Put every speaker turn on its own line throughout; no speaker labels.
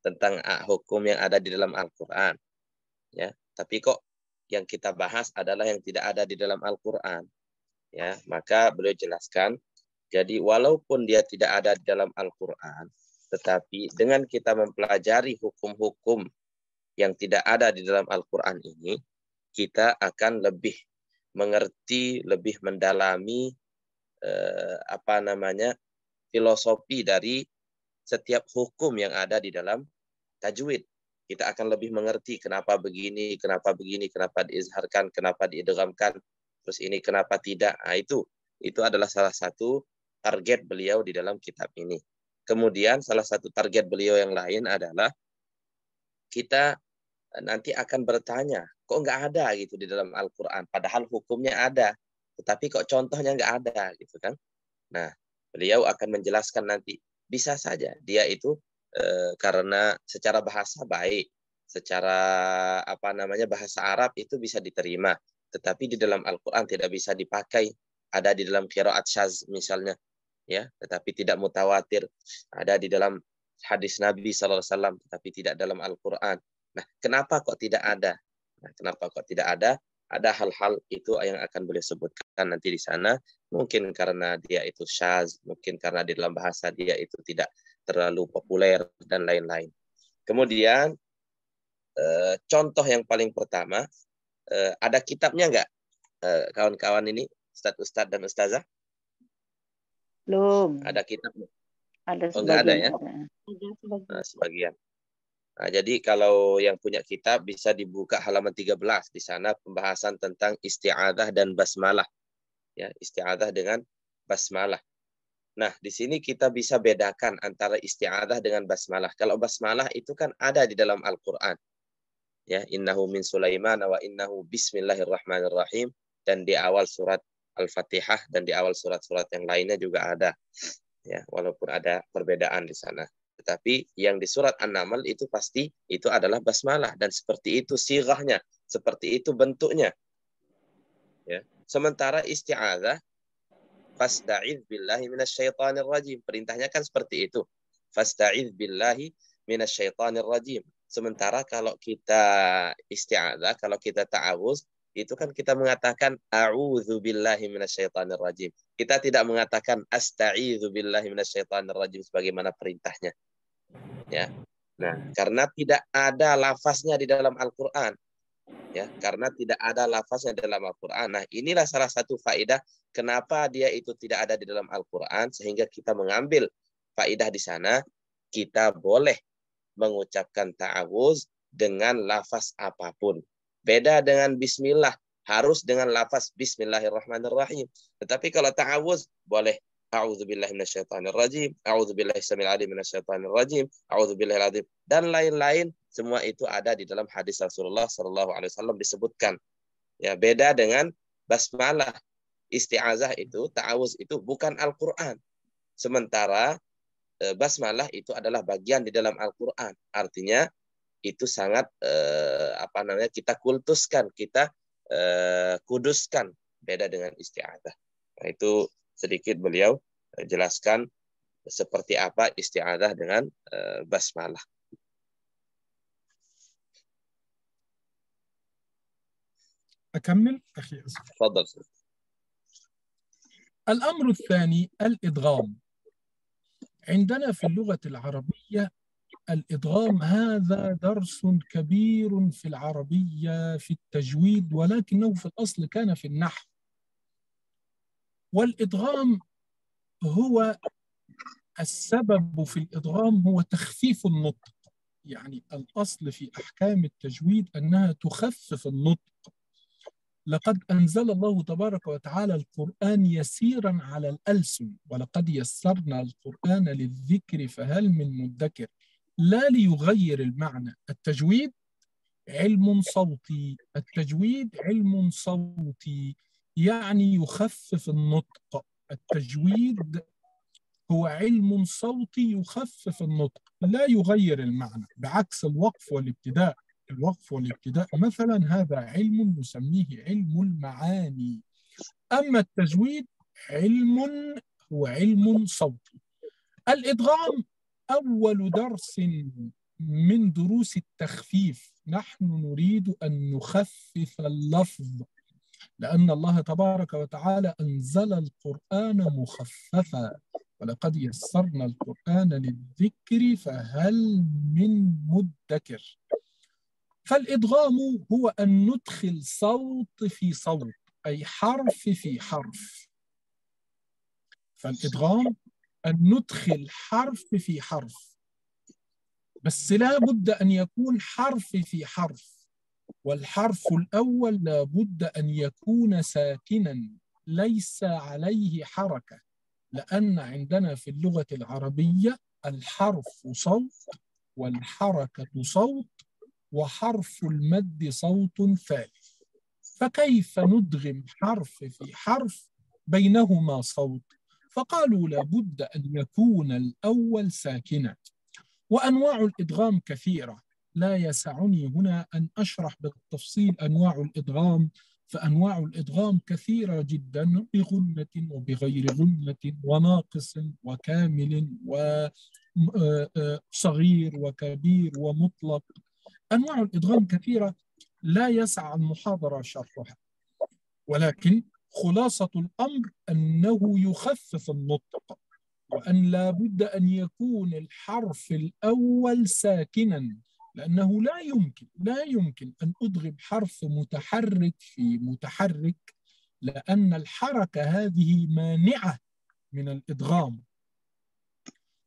tentang hukum yang ada di dalam Al-Quran. Ya, tapi kok yang kita bahas adalah yang tidak ada di dalam Al-Quran. Ya, maka beliau jelaskan, jadi walaupun dia tidak ada di dalam Al-Quran, tetapi dengan kita mempelajari hukum-hukum yang tidak ada di dalam Al-Quran ini, kita akan lebih mengerti, lebih mendalami filosofi dari setiap hukum yang ada di dalam tajwid. Kita akan lebih mengerti kenapa begini, kenapa diizharkan, kenapa diidghamkan, terus ini kenapa tidak. Nah, itu adalah salah satu target beliau di dalam kitab ini. Kemudian salah satu target beliau yang lain adalah kita nanti akan bertanya, kok nggak ada gitu di dalam Al-Quran, padahal hukumnya ada, tetapi kok contohnya nggak ada gitu kan. Nah, beliau akan menjelaskan nanti, bisa saja dia itu karena secara bahasa baik, secara bahasa Arab itu bisa diterima, tetapi di dalam Al-Quran tidak bisa dipakai. Ada di dalam qiraat syadz misalnya, ya, tetapi tidak mutawatir. Ada di dalam hadis Nabi SAW, tetapi tidak dalam Al-Quran. Nah, kenapa kok tidak ada? Nah, kenapa kok tidak ada? Ada hal-hal itu yang akan beliau sebutkan nanti di sana. Mungkin karena dia itu syadz, mungkin karena di dalam bahasa dia itu tidak terlalu populer, dan lain-lain. Kemudian, contoh yang paling pertama, ada kitabnya nggak, kawan-kawan ini, Ustadz dan Ustazah?
Belum.
Ada kitabnya?
Ada
sebagian. Nggak ada ya?
Ada
sebagian. Nah, jadi kalau yang punya kitab bisa dibuka halaman 13. Di sana pembahasan tentang isti'adzah dan basmalah. Ya, isti'adzah dengan basmalah. Nah, di sini kita bisa bedakan antara isti'adzah dengan basmalah. Kalau basmalah itu kan ada di dalam Al-Quran. Ya, innahu min Sulaiman wa innahu bismillahirrahmanirrahim. Dan di awal surat Al-Fatihah dan di awal surat-surat yang lainnya juga ada. Ya, walaupun ada perbedaan di sana. Tetapi yang di surat An-Naml itu pasti itu adalah basmalah. Dan seperti itu sirahnya, seperti itu bentuknya. Ya. Sementara isti'adzah, fasta'idz billahi minasyaitonir rajim. Perintahnya kan seperti itu. Fasta'idz billahi minasyaitonir rajim. Sementara kalau kita isti'adzah, kalau kita ta'awuz, itu kan kita mengatakan a'udzu billahi minasyaitonir rajim. Kita tidak mengatakan asta'idzu billahi minasyaitonir rajim sebagaimana perintahnya. Ya. Nah, karena tidak ada lafaznya di dalam Al-Qur'an. Ya, karena tidak ada lafaznya dalam Al-Quran. Nah, inilah salah satu faedah kenapa dia itu tidak ada di dalam Al-Quran, sehingga kita mengambil faedah di sana, kita boleh mengucapkan ta'awuz dengan lafaz apapun. Beda dengan bismillah, harus dengan lafaz bismillahirrahmanirrahim. Tetapi kalau ta'awuz boleh a'udzubillahi minasyaitonirrajim, a'udzubillahi samil alim minasyaitonirrajim, a'udzubillahil adzim, dan lain-lain. Semua itu ada di dalam hadis Rasulullah SAW disebutkan. Ya, beda dengan basmalah. Isti'azah itu, ta'awuz itu bukan Al-Quran. Sementara basmalah itu adalah bagian di dalam Al-Quran. Artinya itu sangat kita kultuskan, kita kuduskan. Beda dengan isti'azah. Nah, itu sedikit beliau jelaskan seperti apa isti'azah dengan basmalah.
أكمل أخي أسف.
تفضل.
الأمر الثاني الإدغام. عندنا في اللغة العربية الإدغام هذا درس كبير في العربية في التجويد، ولكنه في الأصل كان في النحو. والإدغام هو السبب في الإدغام هو تخفيف النطق. يعني الأصل في أحكام التجويد أنها تخفف النطق. لقد أنزل الله تبارك وتعالى القرآن يسيرا على الألسن، ولقد يسرنا القرآن للذكر فهل من مدكر، لا ليغير المعنى. التجويد علم صوتي، التجويد علم صوتي يعني يخفف النطق. التجويد هو علم صوتي يخفف النطق لا يغير المعنى، بعكس الوقف والابتداء. الوقف والابتداء مثلا هذا علم نسميه علم المعاني. أما التجويد هو علم صوتي. الإدغام أول درس من دروس التخفيف. نحن نريد أن نخفف اللفظ، لأن الله تبارك وتعالى أنزل القرآن مخففا، ولقد يسرنا القرآن للذكر فهل من مدكر. فالإدغام هو أن ندخل صوت في صوت، أي حرف في حرف. فالإدغام أن ندخل حرف في حرف، بس لا بد أن يكون حرف في حرف، والحرف الأول لا بد أن يكون ساكنا ليس عليه حركة، لأن عندنا في اللغة العربية الحرف صوت والحركة صوت وحرف المد صوت ثالث. فكيف ندغم حرف في حرف بينهما صوت؟ فقالوا لابد أن يكون الأول ساكنا. وأنواع الإدغام كثيرة، لا يسعني هنا أن أشرح بالتفصيل أنواع الإدغام، فأنواع الإدغام كثيرة جدا، بغنة وبغير غنة وناقص وكامل وصغير وكبير ومطلق. أنواع الإدغام كثيرة لا يسع المحاضرة شرحها، ولكن خلاصة الأمر أنه يخفف النطق، وأن لا بد أن يكون الحرف الأول ساكنا، لأنه لا يمكن أن أدغم حرف متحرك في متحرك، لأن الحركة هذه مانعة من الإدغام.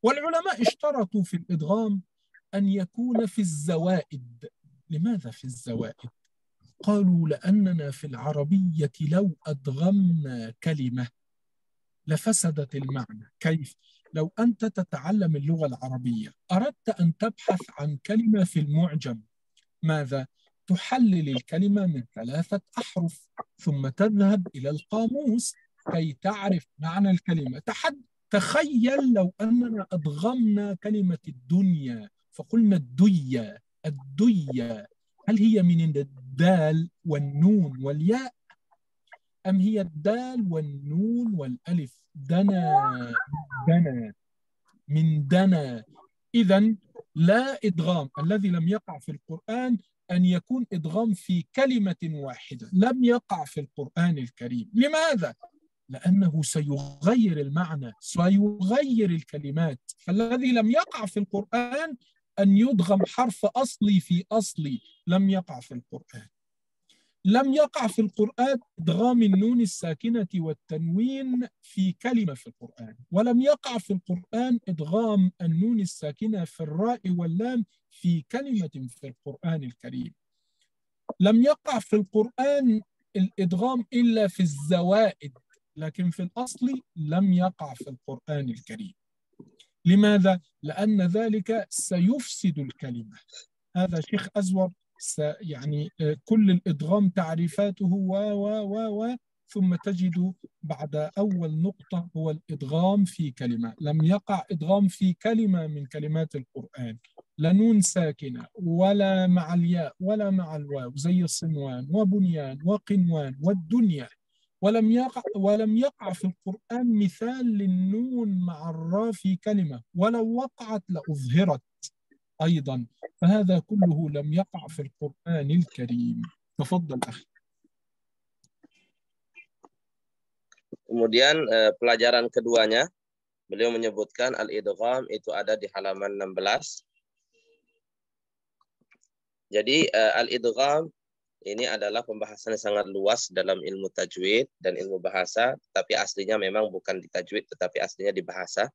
والعلماء اشترطوا في الإدغام أن يكون في الزوائد. لماذا في الزوائد؟ قالوا لأننا في العربية لو أدغمنا كلمة لفسدت المعنى. كيف؟ لو أنت تتعلم اللغة العربية، أردت أن تبحث عن كلمة في المعجم، ماذا؟ تحلل الكلمة من 3 أحرف، ثم تذهب إلى القاموس كي تعرف معنى الكلمة. تخيل لو أننا أدغمنا كلمة الدنيا فقلنا الدية، هل هي من الدال والنون والياء، أم هي الدال والنون والألف؟ من دنا. إذن لا إدغام الذي لم يقع في القرآن أن يكون إدغام في كلمة واحدة، لم يقع في القرآن الكريم. لماذا؟ لأنه سيغير المعنى، سيغير الكلمات. فالذي لم يقع في القرآن أن يدغم حرف أصلي في أصلي، لم يقع في القرآن. لم يقع في القرآن إدغام النون الساكنة والتنوين في كلمة في القرآن، ولم يقع في القرآن إدغام النون الساكنة في الراء واللام في كلمة في القرآن الكريم. لم يقع في القرآن الإدغام إلا في الزوائد، لكن في الأصل لم يقع في القرآن الكريم. لماذا؟ لأن ذلك سيفسد الكلمة. هذا شيخ أزور يعني كل الإدغام تعريفاته ثم تجد بعد أول نقطة هو الإدغام في كلمة. لم يقع إدغام في كلمة من كلمات القرآن، لا نون ساكنة ولا مع الياء ولا مع الواو، زي الصنوان وبنيان وقنوان والدنيا. ولم يقع في القرآن مثال للنون مع الراء في كلمة، ولو وقعت لأظهرت أيضا. فهذا كله لم يقع في القرآن الكريم. تفضل أخي.
Kemudian pelajaran keduanya, beliau menyebutkan al-idgham itu ada di halaman 16. Jadi al-idgham ini adalah pembahasan yang sangat luas dalam ilmu tajwid dan ilmu bahasa, tapi aslinya memang bukan di tajwid, tetapi aslinya di bahasa.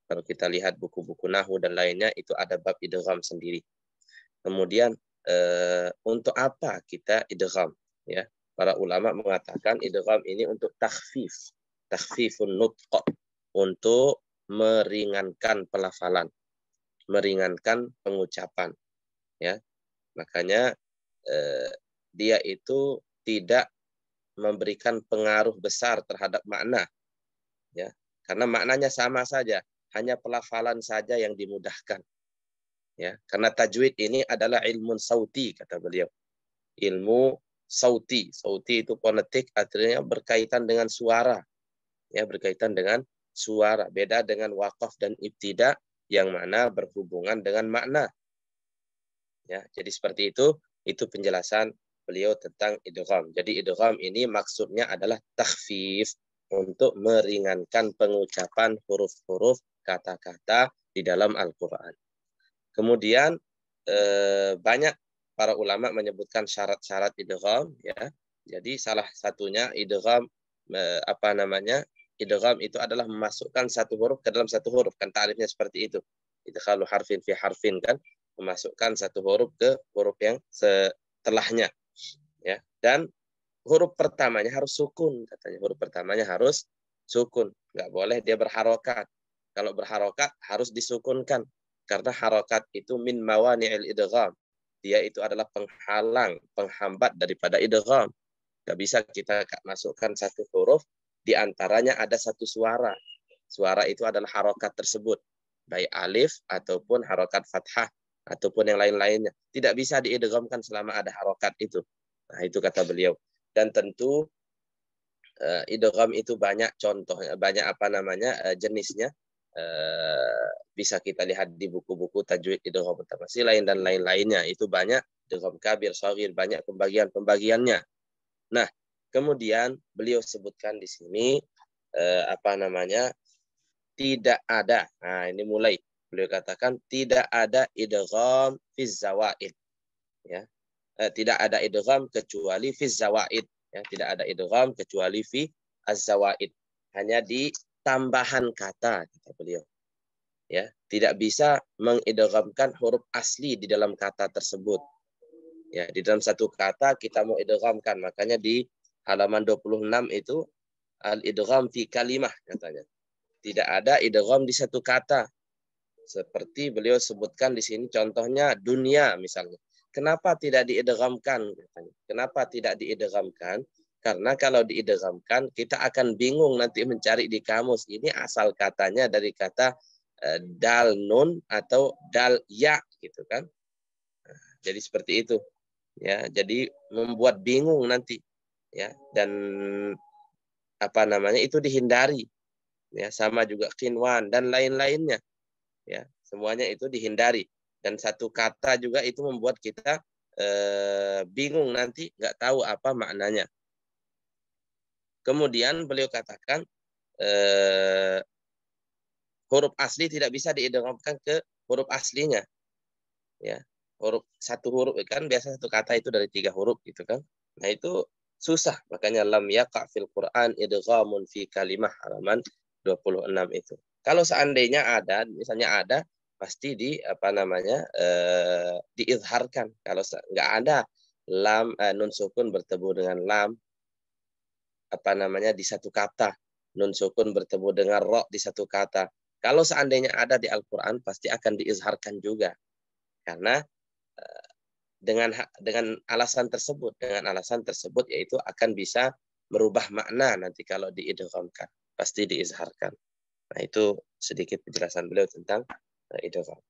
Kalau kita lihat buku-buku nahwu dan lainnya, itu ada bab idgham sendiri. Kemudian untuk apa kita idgham? Ya, para ulama mengatakan idgham ini untuk takhfifun nutq, untuk meringankan pelafalan, meringankan pengucapan. Ya, makanya dia itu tidak memberikan pengaruh besar terhadap makna, ya, karena maknanya sama saja, hanya pelafalan saja yang dimudahkan, ya, karena tajwid ini adalah ilmu sauti, kata beliau, ilmu sauti itu fonetik, artinya berkaitan dengan suara, ya, berkaitan dengan suara, beda dengan waqaf dan ibtida yang mana berhubungan dengan makna. Ya, jadi seperti itu penjelasan beliau tentang idgham. Jadi idgham ini maksudnya adalah takhfif, untuk meringankan pengucapan huruf-huruf kata-kata di dalam Al-Qur'an. Kemudian banyak para ulama menyebutkan syarat-syarat idgham, ya. Jadi salah satunya idgham idgham itu adalah memasukkan satu huruf ke dalam satu huruf, kan ta'rifnya seperti itu. Idkhalu harfin fi harfin, kan, memasukkan satu huruf ke huruf yang setelahnya, ya. Dan huruf pertamanya harus sukun, katanya. Huruf pertamanya harus sukun, nggak boleh dia berharokat. Kalau berharokat harus disukunkan, karena harokat itu min mawani'il idgham. Dia itu adalah penghalang, penghambat daripada idgham. Nggak bisa kita masukkan satu huruf, di antaranya ada satu suara. Suara itu adalah harokat tersebut, baik alif ataupun harokat fathah ataupun yang lain-lainnya. Tidak bisa diidghamkan selama ada harokat itu. Nah, itu kata beliau. Dan tentu idgham itu banyak contohnya, banyak jenisnya. Bisa kita lihat di buku-buku tajwid idgham mutamatsilain dan lain-lainnya. Itu banyak, idgham kabir, shaghir, banyak pembagiannya. Nah, kemudian beliau sebutkan di sini tidak ada. Nah, ini mulai beliau katakan tidak ada idgham fi zawaid, ya. Tidak ada idgham kecuali fi zawaid, ya. Tidak ada idgham kecuali fi az-zawaid, hanya di tambahan kata, kata beliau, ya. Tidak bisa mengidghamkan huruf asli di dalam kata tersebut, ya. Di dalam satu kata kita mau idghamkan, makanya di halaman 26 itu al-idgham fi kalimah, katanya. Tidak ada idgham di satu kata. Seperti beliau sebutkan di sini contohnya dunia misalnya. Kenapa tidak diidghamkan? Kenapa tidak diidghamkan? Karena kalau diidghamkan kita akan bingung nanti mencari di kamus. Ini asal katanya dari kata dal nun atau dal ya, gitu kan. Jadi seperti itu, ya. Jadi membuat bingung nanti, ya. Dan itu dihindari, ya. Sama juga qinwan dan lain-lainnya, ya. Semuanya itu dihindari. Dan satu kata juga itu membuat kita bingung nanti, nggak tahu apa maknanya. Kemudian beliau katakan huruf asli tidak bisa diidghamkan ke huruf aslinya, ya. Satu huruf kan biasa satu kata itu dari 3 huruf, gitu kan. Nah, itu susah, makanya lam yaqa fil Quran idghamun fi kalimah, halaman 26 itu. Kalau seandainya ada, misalnya ada, pasti diizharkan. Kalau nggak ada lam nun sukun bertemu dengan lam di satu kata, nun sukun bertemu dengan ro di satu kata. Kalau seandainya ada di Al-Qur'an pasti akan diizharkan juga. Karena dengan alasan tersebut yaitu akan bisa merubah makna nanti kalau diidghamkan, pasti diizharkan. Nah, itu sedikit penjelasan beliau tentang idgham.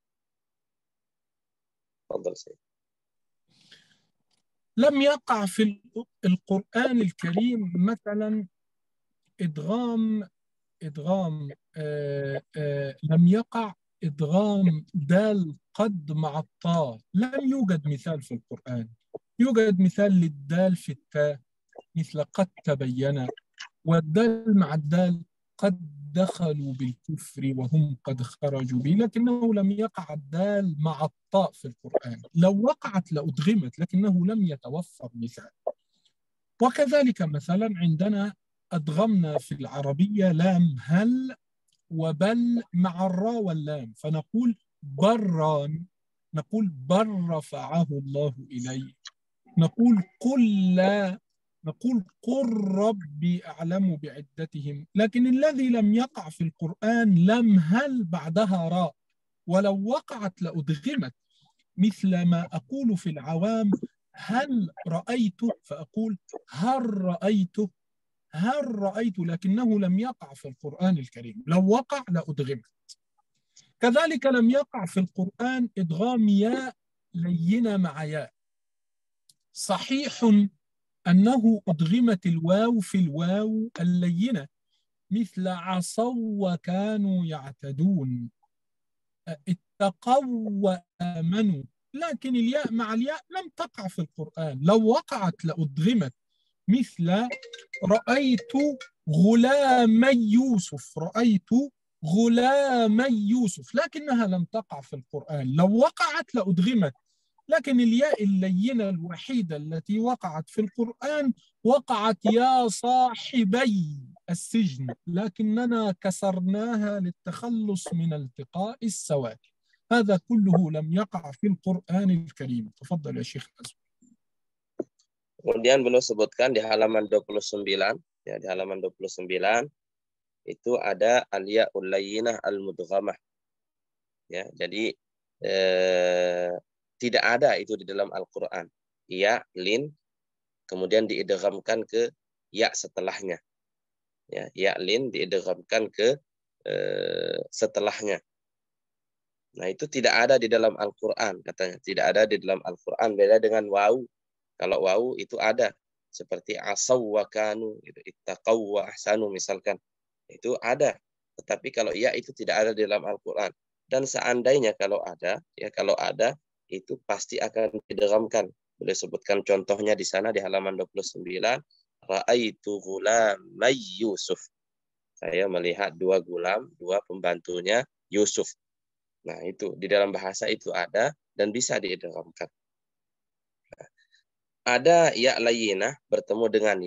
لم يقع في القرآن الكريم مثلا إدغام لم يقع إدغام دال قد مع الطاء. لم يوجد مثال في القرآن. يوجد مثال للدال في التاء مثل قد تبين، والدال مع الدال قد دخلوا بالكفر وهم قد خرجوا به، لكنه لم يقع الدال مع الطاء في القرآن. لو وقعت لأدغمت، لكنه لم يتوفر مثال. وكذلك مثلا عندنا أدغمنا في العربية لام هل وبل مع الراء واللام، فنقول بران، نقول بر رفعه الله إليه، نقول قل لا، نقول قل ربي أعلم بعدتهم. لكن الذي لم يقع في القرآن لم هل بعدها راء، ولو وقعت لأدغمت، مثل ما أقول في العوام هل رأيت، فأقول هل رأيت، لكنه لم يقع في القرآن الكريم. لو وقع لأدغمت. كذلك لم يقع في القرآن إدغام ياء لينة مع ياء. صحيح أنه أدغمت الواو في الواو اللينة، مثل عصوا وكانوا يعتدون، اتقوا وآمنوا، لكن الياء مع الياء لم تقع في القرآن. لو وقعت لأدغمت، مثل رأيت غلامي يوسف، رأيت غلامي يوسف، لكنها لم تقع في القرآن. لو وقعت لأدغمت، لكن الياء اللينة الوحيدة التي وقعت في القرآن وقعت يا صاحبي السجن، لكننا كسرناها للتخلص من التقاء السواكن. هذا كله لم يقع في القرآن الكريم. تفضل يا شيخ أزمة.
Kemudian beliau sebutkan di halaman 29, ya, di halaman 29 itu ada al-ya'ul layyinah al-mudghamah. Ya, jadi tidak ada itu di dalam Al-Qur'an. Ya, lin kemudian diidghamkan ke ya setelahnya. Ya, ya lin diidghamkan ke setelahnya. Nah, itu tidak ada di dalam Al-Qur'an katanya. Tidak ada di dalam Al-Qur'an, beda dengan wawu. Kalau wawu itu ada, seperti asaw wa kanu, itu ittaqaw wa ahsanu misalkan. Itu ada. Tetapi kalau ya itu tidak ada di dalam Al-Qur'an. Dan seandainya kalau ada, ya kalau ada itu pasti akan didghamkan. Boleh sebutkan contohnya di sana di halaman 29, ra'aitu ghulamay Yusuf. Saya melihat dua gulam, dua pembantunya Yusuf. Nah, itu di dalam bahasa itu ada dan bisa diidghamkan. Ada ya layyinah bertemu dengan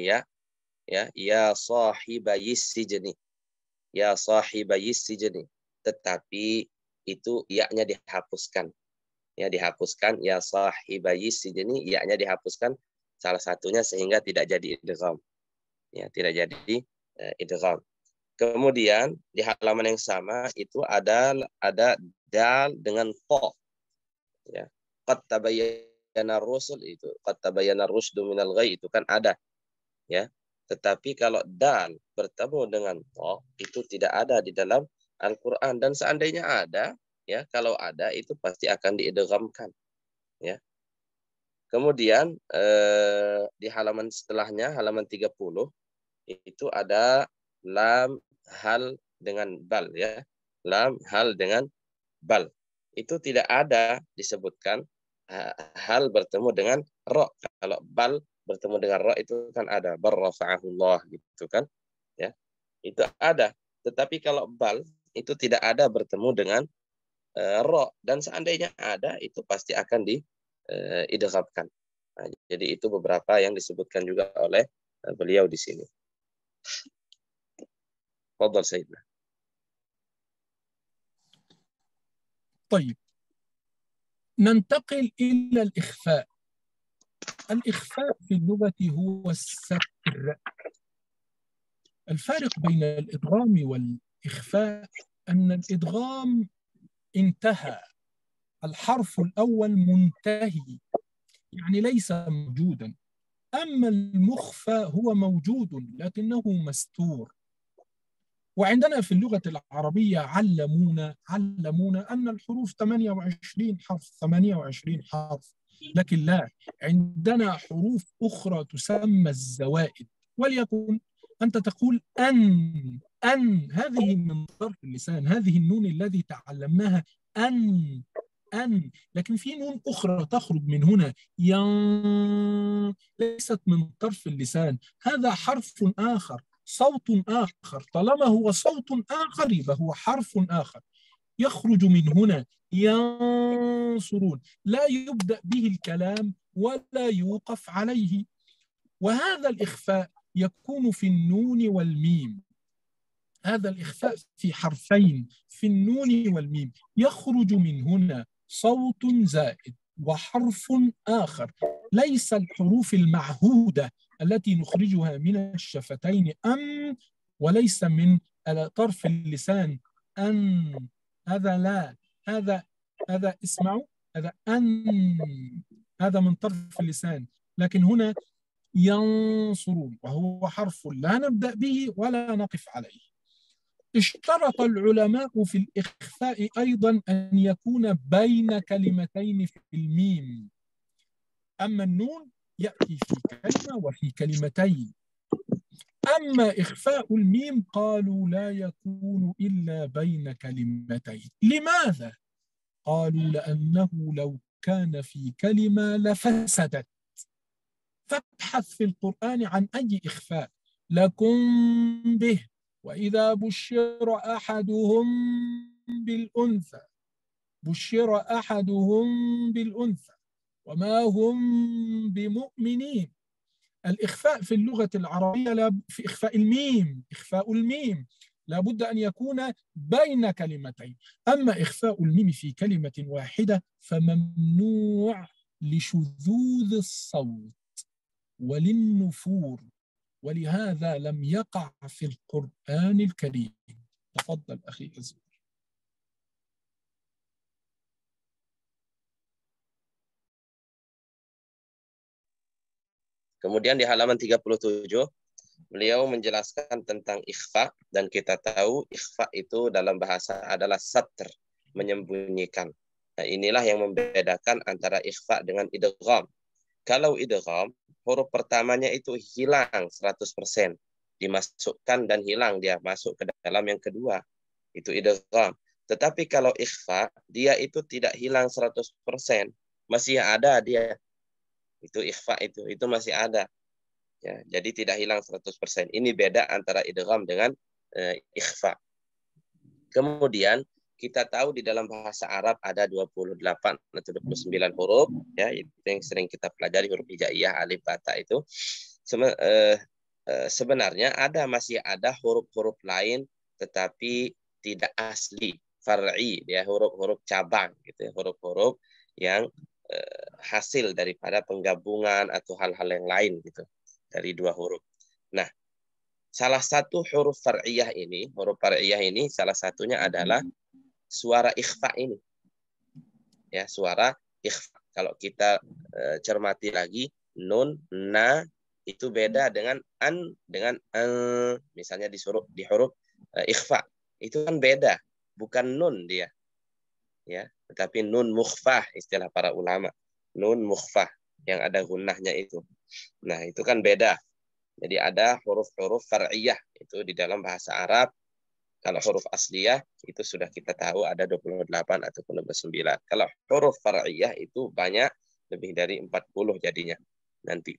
ya sahibayis sijni. Ya sahibayis sijni. Tetapi itu ya-nya dihapuskan. Ya dihapuskan ya sahibayis sijni, ya-nya dihapuskan salah satunya sehingga tidak jadi idgham. Ya, tidak jadi idgham. Kemudian di halaman yang sama itu ada dal dengan ta. Ya. Qad tabayyana ar-rusul itu, qad tabayyana ar-rusydu minal ghayy itu kan ada. Ya. Tetapi kalau dal bertemu dengan ta itu tidak ada di dalam Al-Qur'an, dan seandainya ada, ya kalau ada itu pasti akan diidghamkan. Ya. Kemudian di halaman setelahnya, halaman 30 itu ada lam hal dengan bal, ya. Lam hal dengan bal. Itu tidak ada disebutkan hal bertemu dengan ra. Kalau bal bertemu dengan ra itu kan ada, barrafa'ahullah gitu kan. Ya. Itu ada. Tetapi kalau bal itu tidak ada bertemu dengan ra, dan seandainya ada itu pasti akan diidghamkan. Nah, jadi itu beberapa yang disebutkan juga oleh beliau di sini. تفضل سيدنا.
طيب، ننتقل إلى الإخفاء. الإخفاء في اللغة هو الستر. الفارق بين الإدغام والإخفاء أن الإدغام انتهى، الحرف الأول منتهي يعني ليس موجودا، أما المخفى هو موجود لكنه مستور. وعندنا في اللغة العربية علمونا أن الحروف 28 حرف 28 حرف، لكن لا، عندنا حروف أخرى تسمى الزوائد. وليكن أنت تقول أن هذه من طرف اللسان، هذه النون الذي تعلمناها أن، لكن في نون أخرى تخرج من هنا ليست من طرف اللسان، هذا حرف آخر، صوت آخر. طالما هو صوت آخر يبقى هو حرف آخر يخرج من هنا، ينصرون، لا يبدأ به الكلام ولا يوقف عليه. وهذا الإخفاء يكون في النون والميم. هذا الإخفاء في حرفين، في النون والميم، يخرج من هنا صوت زائد وحرف آخر، ليس الحروف المعهودة التي نخرجها من الشفتين وليس من طرف اللسان أن. هذا لا، هذا اسمعوا، هذا هذا من طرف اللسان، لكن هنا ينصرون وهو حرف لا نبدأ به ولا نقف عليه. اشترط العلماء في الإخفاء أيضا أن يكون بين كلمتين في الميم، أما النون يأتي في كلمة وفي كلمتين، أما إخفاء الميم قالوا لا يكون إلا بين كلمتين. لماذا؟ قالوا لأنه لو كان في كلمة لفسدت. فابحث في القرآن عن أي إخفاء لكم به وإذا بشر أحدهم بالأنثى وما هم بمؤمنين. الإخفاء في اللغة العربية في إخفاء الميم لابد أن يكون بين كلمتين. أما إخفاء الميم في كلمة واحدة فممنوع لشذوذ الصوت وللنفور، ولهذا لم يقع في القرآن الكريم. تفضل أخي أزهر.
Kemudian di halaman 37, beliau menjelaskan tentang ikhfa, dan kita tahu ikhfa itu dalam bahasa adalah satr, menyembunyikan. Nah, inilah yang membedakan antara ikhfa dengan idgham. Kalau idgham, huruf pertamanya itu hilang 100%, dimasukkan dan hilang, dia masuk ke dalam yang kedua. Itu idgham. Tetapi kalau ikhfa, dia itu tidak hilang 100%, masih ada dia. Itu ikhfa itu masih ada. Ya, jadi tidak hilang 100%. Ini beda antara idgham dengan ikhfa. Kemudian kita tahu di dalam bahasa Arab ada 28 atau 29 huruf, ya, itu yang sering kita pelajari, huruf hijaiyah, alif, bata itu. Sebenarnya masih ada huruf-huruf lain tetapi tidak asli, far'i, ya, huruf-huruf cabang gitu, ya, huruf-huruf yang hasil daripada penggabungan atau hal-hal yang lain gitu dari dua huruf. Nah, salah satu huruf far'iyah ini salah satunya adalah suara ikhfa ini. Ya, suara ikhfa. Kalau kita cermati lagi, nun, na itu beda dengan an, dengan misalnya di huruf ikhfa. Itu kan beda, bukan nun dia. Ya, tetapi nun mukhfah istilah para ulama. Nun mukhfah yang ada gunnahnya itu. Nah, itu kan beda. Jadi ada huruf-huruf far'iyah itu di dalam bahasa Arab. Kalau huruf asliyah itu sudah kita tahu ada 28 atau 29. Kalau huruf far'iyah itu banyak, lebih dari 40 jadinya nanti.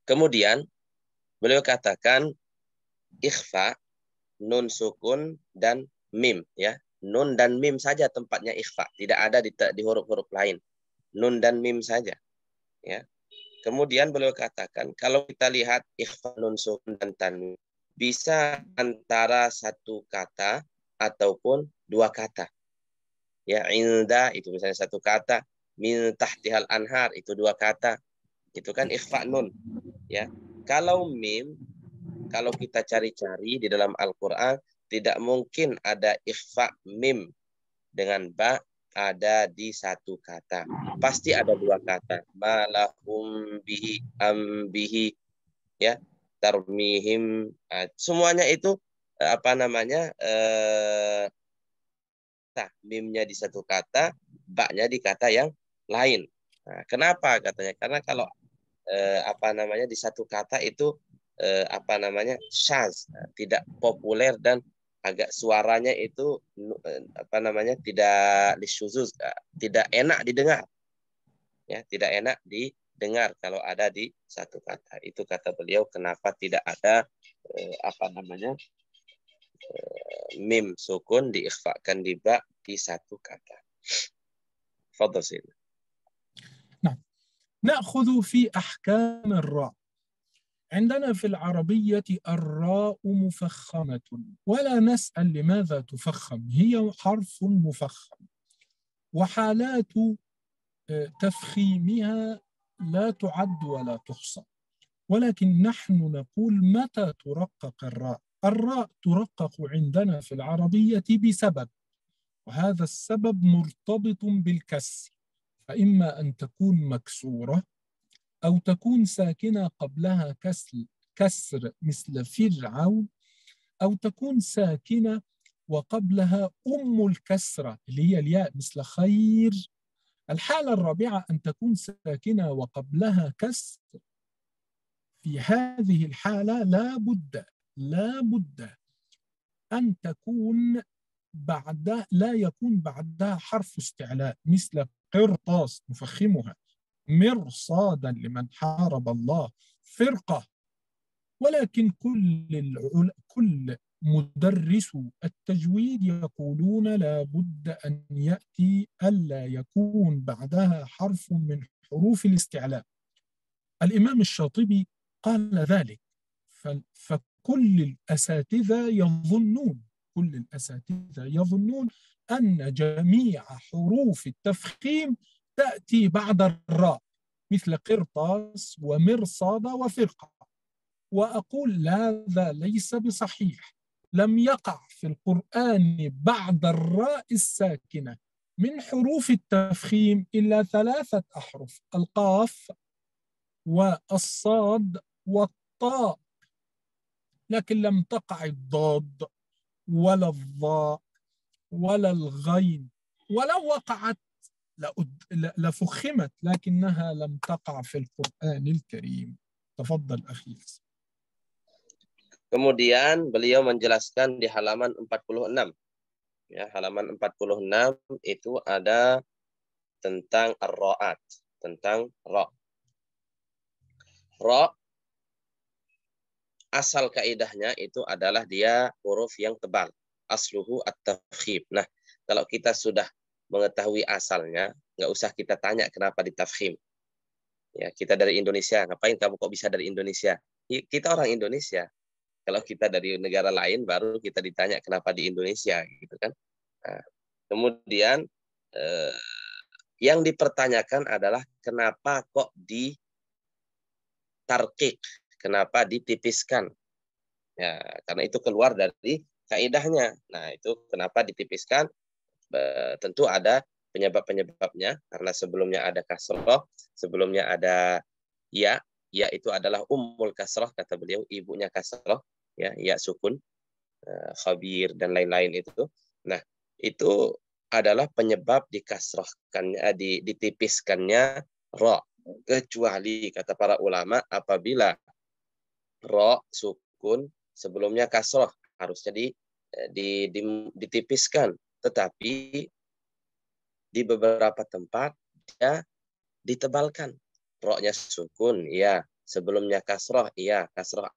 Kemudian beliau katakan ikhfa, nun sukun dan mim, ya. Nun dan mim saja tempatnya ikhfa, tidak ada di huruf-huruf lain. Nun dan mim saja, ya. Kemudian beliau katakan kalau kita lihat ikhfa, nun sukun dan tanwin bisa antara satu kata ataupun dua kata. Ya, inda itu misalnya satu kata, min tahtihal anhar itu dua kata. Itu kan ikhfa nun, ya. Kalau mim, kalau kita cari-cari di dalam Al-Qur'an tidak mungkin ada ikhfa mim dengan ba ada di satu kata. Pasti ada dua kata. Malahum bihi ambihi, ya, tarmihim. Semuanya itu mimnya di satu kata, ba-nya di kata yang lain. Nah, kenapa katanya? Karena kalau di satu kata itu syaz, tidak populer dan agak suaranya itu tidak lisyuzuz, tidak enak didengar. Ya, tidak enak didengar kalau ada di satu kata. Itu kata beliau kenapa tidak ada mim sukun diikhfakan di ba di satu kata. Fadhal sini.
Nah, نأخذ في أحكام الراء. عندنا في العربية الراء مفخمة ولا نسأل لماذا تفخم، هي حرف مفخم، وحالات تفخيمها لا تعد ولا تحصى، ولكن نحن نقول متى ترقق الراء. الراء ترقق عندنا في العربية بسبب، وهذا السبب مرتبط بالكسر، فإما أن تكون مكسورة أو تكون ساكنة قبلها كسر مثل فرعون، أو تكون ساكنة وقبلها الكسرة اللي هي الياء مثل خير. الحالة الرابعة أن تكون ساكنة وقبلها كسر. في هذه الحالة لا بد أن تكون لا يكون بعدها حرف استعلاء مثل قرطاس نفخمها، مرصادا لمن حارب الله، فرقة. ولكن كل مدرس التجويد يقولون لا بد أن يأتي ألا يكون بعدها حرف من حروف الاستعلاء. الإمام الشاطبي قال ذلك. فكل الأساتذة يظنون أن جميع حروف التفخيم تأتي بعد الراء، مثل قرطاس ومرصاد وفرقة. وأقول هذا ليس بصحيح. لم يقع في القرآن بعد الراء الساكنة من حروف التفخيم إلا 3 أحرف: القاف والصاد والطاء، لكن لم تقع الضاد ولا الضاء ولا الغين، ولو وقعت لفخمت، لكنها لم تقع في القرآن الكريم. تفضل أخي.
Kemudian beliau menjelaskan di halaman 46. Ya, halaman 46 itu ada tentang ar-ra'at, tentang ra. Ra asal kaidahnya itu adalah dia huruf yang tebal. Asluhu at-tafkhim. Nah, kalau kita sudah mengetahui asalnya, nggak usah kita tanya kenapa ditafkhim. Ya, kita dari Indonesia, ngapain kamu kok bisa dari Indonesia? Kita orang Indonesia. Kalau kita dari negara lain baru kita ditanya kenapa di Indonesia, gitu kan? Nah, kemudian yang dipertanyakan adalah kenapa kok ditarqiq, kenapa ditipiskan? Ya, karena itu keluar dari kaidahnya. Nah, itu kenapa ditipiskan? Tentu ada penyebab-penyebabnya, karena sebelumnya ada kasroh, sebelumnya ada ya itu adalah ummul kasroh, kata beliau, ibunya kasroh, ya sukun, khabir dan lain-lain itu. Nah, itu adalah penyebab dikasrohkannya, ditipiskannya ra, kecuali kata para ulama apabila ra sukun sebelumnya kasroh harusnya ditipiskan, tetapi di beberapa tempat dia ditebalkan. Ra-nya sukun, iya, sebelumnya kasroh, iya, kasroh.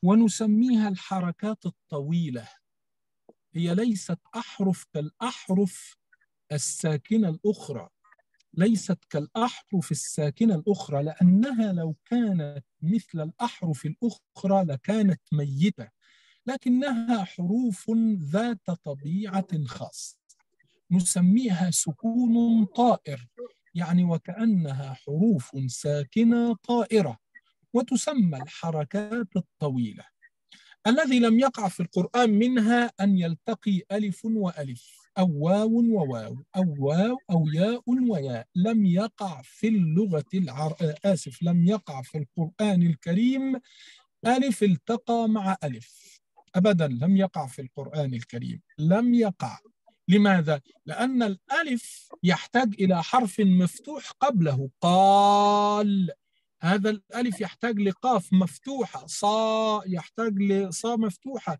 ونسميها الحركات الطويلة. هي ليست أحرف كالأحرف الساكنة الأخرى، ليست كالأحرف الساكنة الأخرى، لأنها لو كانت مثل الأحرف الأخرى لكانت ميتة، لكنها حروف ذات طبيعة خاصة. نسميها سكون طائر، يعني وكأنها حروف ساكنة طائرة، وتسمى الحركات الطويلة. الذي لم يقع في القرآن منها أن يلتقي ألف وألف أو واو وواو أو واو أو ياء وياء. لم يقع في اللغة لم يقع في القرآن الكريم ألف التقى مع ألف أبدا، لم يقع في القرآن الكريم، لم يقع. لماذا؟ لأن الألف يحتاج إلى حرف مفتوح قبله، قال. هذا الألف يحتاج لقاف مفتوحة، صا يحتاج لصا مفتوحة،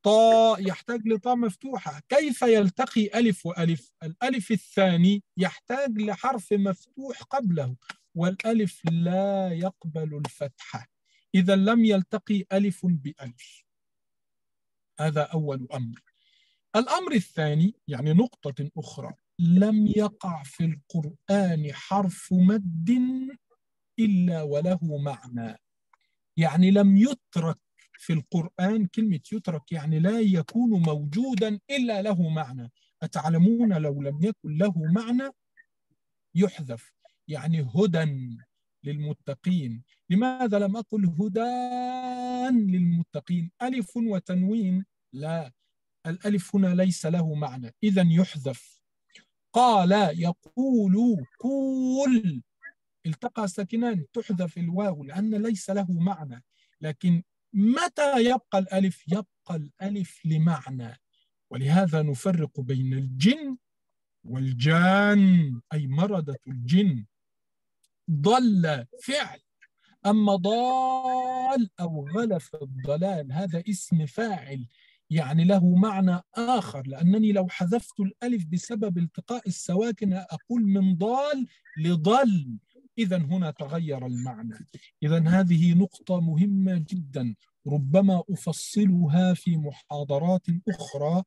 طاء يحتاج لطاء مفتوحة. كيف يلتقي ألف وألف؟ الألف الثاني يحتاج لحرف مفتوح قبله، والألف لا يقبل الفتحة، إذا لم يلتقي ألف بألف. هذا أول أمر. الأمر الثاني، يعني نقطة أخرى، لم يقع في القرآن حرف مد إلا وله معنى. يعني لم يترك في القرآن، كلمة يترك يعني لا يكون موجودا إلا له معنى. أتعلمون لو لم يكن له معنى يحذف، يعني هدى للمتقين. لماذا لم أقل هدى للمتقين؟ ألف وتنوين، لا، الألف هنا ليس له معنى، إذا يحذف. قال يقول قول، التقى ساكنان، تحذف الواو لأن ليس له معنى. لكن متى يبقى الألف؟ يبقى الألف لمعنى. ولهذا نفرق بين الجن والجان، أي مردة الجن. ضل فعل، أما ضال أو غلف الضلال هذا اسم فاعل، يعني له معنى آخر. لأنني لو حذفت الألف بسبب التقاء السواكن أقول من ضال لضل، إذا هنا تغير المعنى. إذا هذه نقطة مهمة جدا، ربما أفصلها في محاضرات أخرى.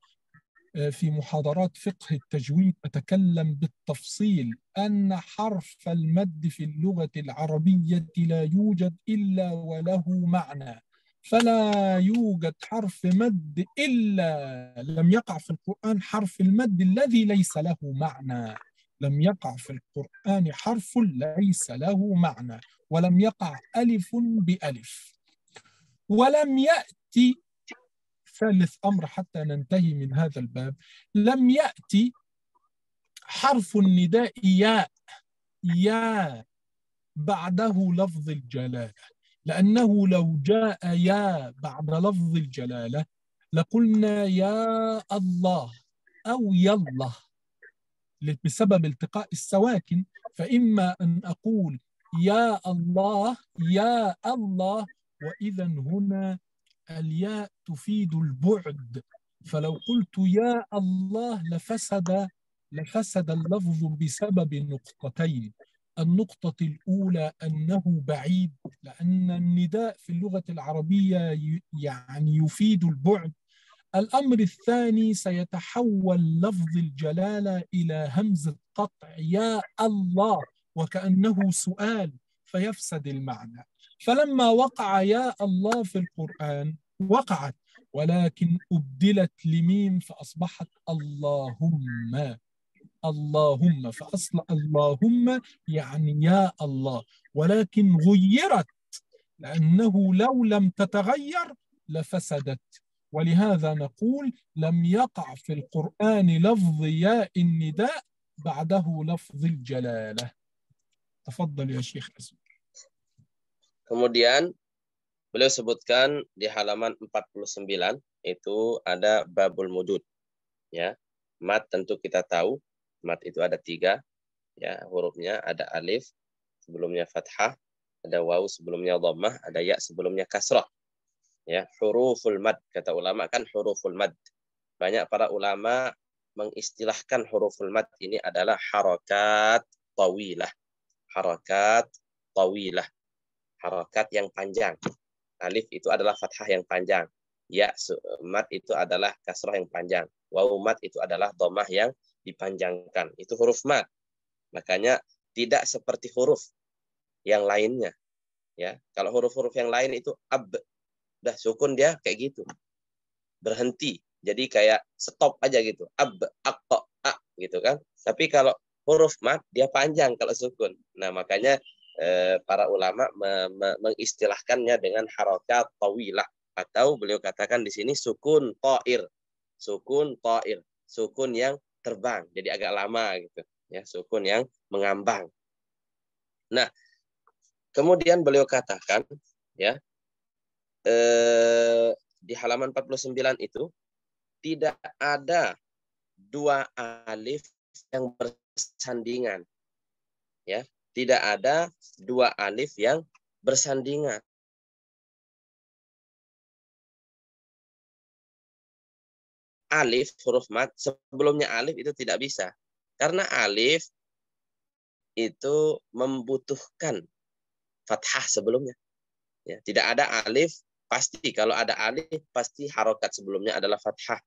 في محاضرات فقه التجويد أتكلم بالتفصيل أن حرف المد في اللغة العربية لا يوجد إلا وله معنى. فلا يوجد حرف مد إلا لم يقع في القرآن حرف المد الذي ليس له معنى. لم يقع في القرآن حرف ليس له معنى، ولم يقع ألف بألف، ولم يأتي. ثالث أمر حتى ننتهي من هذا الباب، لم يأتي حرف النداء يا بعده لفظ الجلالة، لأنه لو جاء يا بعد لفظ الجلالة لقلنا يا الله أو يالله بسبب التقاء السواكن. فإما أن أقول يا الله يا الله، وإذا هنا الياء تفيد البعد، فلو قلت يا الله لفسد اللفظ بسبب نقطتين. النقطة الأولى أنه بعيد، لأن النداء في اللغة العربية يعني يفيد البعد. الأمر الثاني سيتحول لفظ الجلالة إلى همزة قطع يا الله، وكأنه سؤال، فيفسد المعنى. فلما وقع يا الله في القرآن وقعت، ولكن أبدلت لميم فأصبحت اللهم. اللهم، فأصل اللهم يعني يا الله، ولكن غيرت لأنه لو لم تتغير لفسدت. ولهذا نقول لم يقع في القرآن لفظ ياء النداء بعده لفظ الجلالة. تفضل يا شيخ أسود.
Kemudian beliau sebutkan di halaman 49 itu ada babul mudud, ya. Mat tentu kita tahu, mat itu ada 3, ya, hurufnya ada alif sebelumnya fathah, ada waw sebelumnya dhammah, ada ya sebelumnya kasrah. Ya, huruful mad kata ulama kan huruful mad. Banyak para ulama mengistilahkan huruful mad ini adalah harakat tawilah. Harakat tawilah. Harakat yang panjang. Alif itu adalah fathah yang panjang. Ya mad itu adalah kasrah yang panjang. Waw mad itu adalah dhammah yang dipanjangkan. Itu huruf mad. Makanya tidak seperti huruf yang lainnya. Ya, kalau huruf-huruf yang lain itu ab, dah sukun dia kayak gitu. Berhenti, jadi kayak stop aja gitu. Ab, ak, a gitu kan. Tapi kalau huruf mat dia panjang kalau sukun. Nah, makanya para ulama mengistilahkannya dengan harakat tawilah, atau beliau katakan di sini sukun ta'ir. Sukun ta'ir, sukun yang terbang. Jadi agak lama gitu. Ya, sukun yang mengambang. Nah, kemudian beliau katakan ya di halaman 49 itu tidak ada dua alif yang bersandingan. Ya, tidak ada dua alif yang bersandingan. Alif huruf mat sebelumnya alif itu tidak bisa. Karena alif itu membutuhkan fathah sebelumnya. Ya, tidak ada alif pasti, kalau ada alif pasti harokat sebelumnya adalah fathah.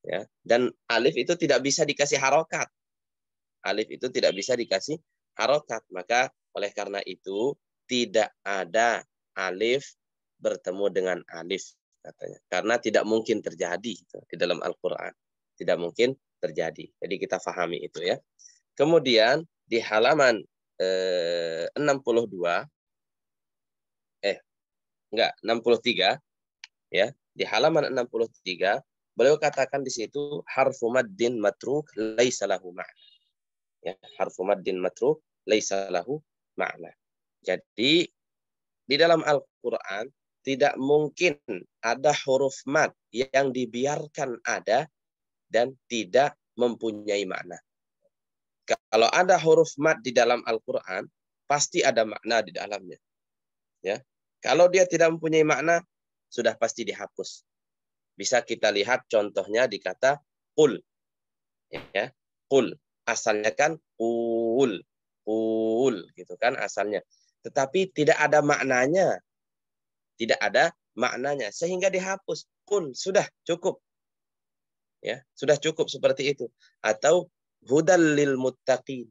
Ya, dan alif itu tidak bisa dikasih harokat. Alif itu tidak bisa dikasih harokat. Maka oleh karena itu tidak ada alif bertemu dengan alif katanya. Karena tidak mungkin terjadi di dalam Al-Quran. Tidak mungkin terjadi. Jadi kita fahami itu ya. Kemudian di halaman 63 ya, di halaman 63 beliau katakan di situ harfu maddin matruk laisa lahu ma'na. Ya, harfu maddin matruk laisa lahu ma'na. Jadi di dalam Al-Qur'an tidak mungkin ada huruf mad yang dibiarkan ada dan tidak mempunyai makna. Kalau ada huruf mad di dalam Al-Qur'an pasti ada makna di dalamnya. Ya. Kalau dia tidak mempunyai makna, sudah pasti dihapus. Bisa kita lihat contohnya di kata qul. Ya, qul. Asalnya kan qul. Qul gitu kan asalnya. Tetapi tidak ada maknanya. Tidak ada maknanya sehingga dihapus. Qul, sudah cukup. Ya, sudah cukup seperti itu. Atau hudal lil muttaqin.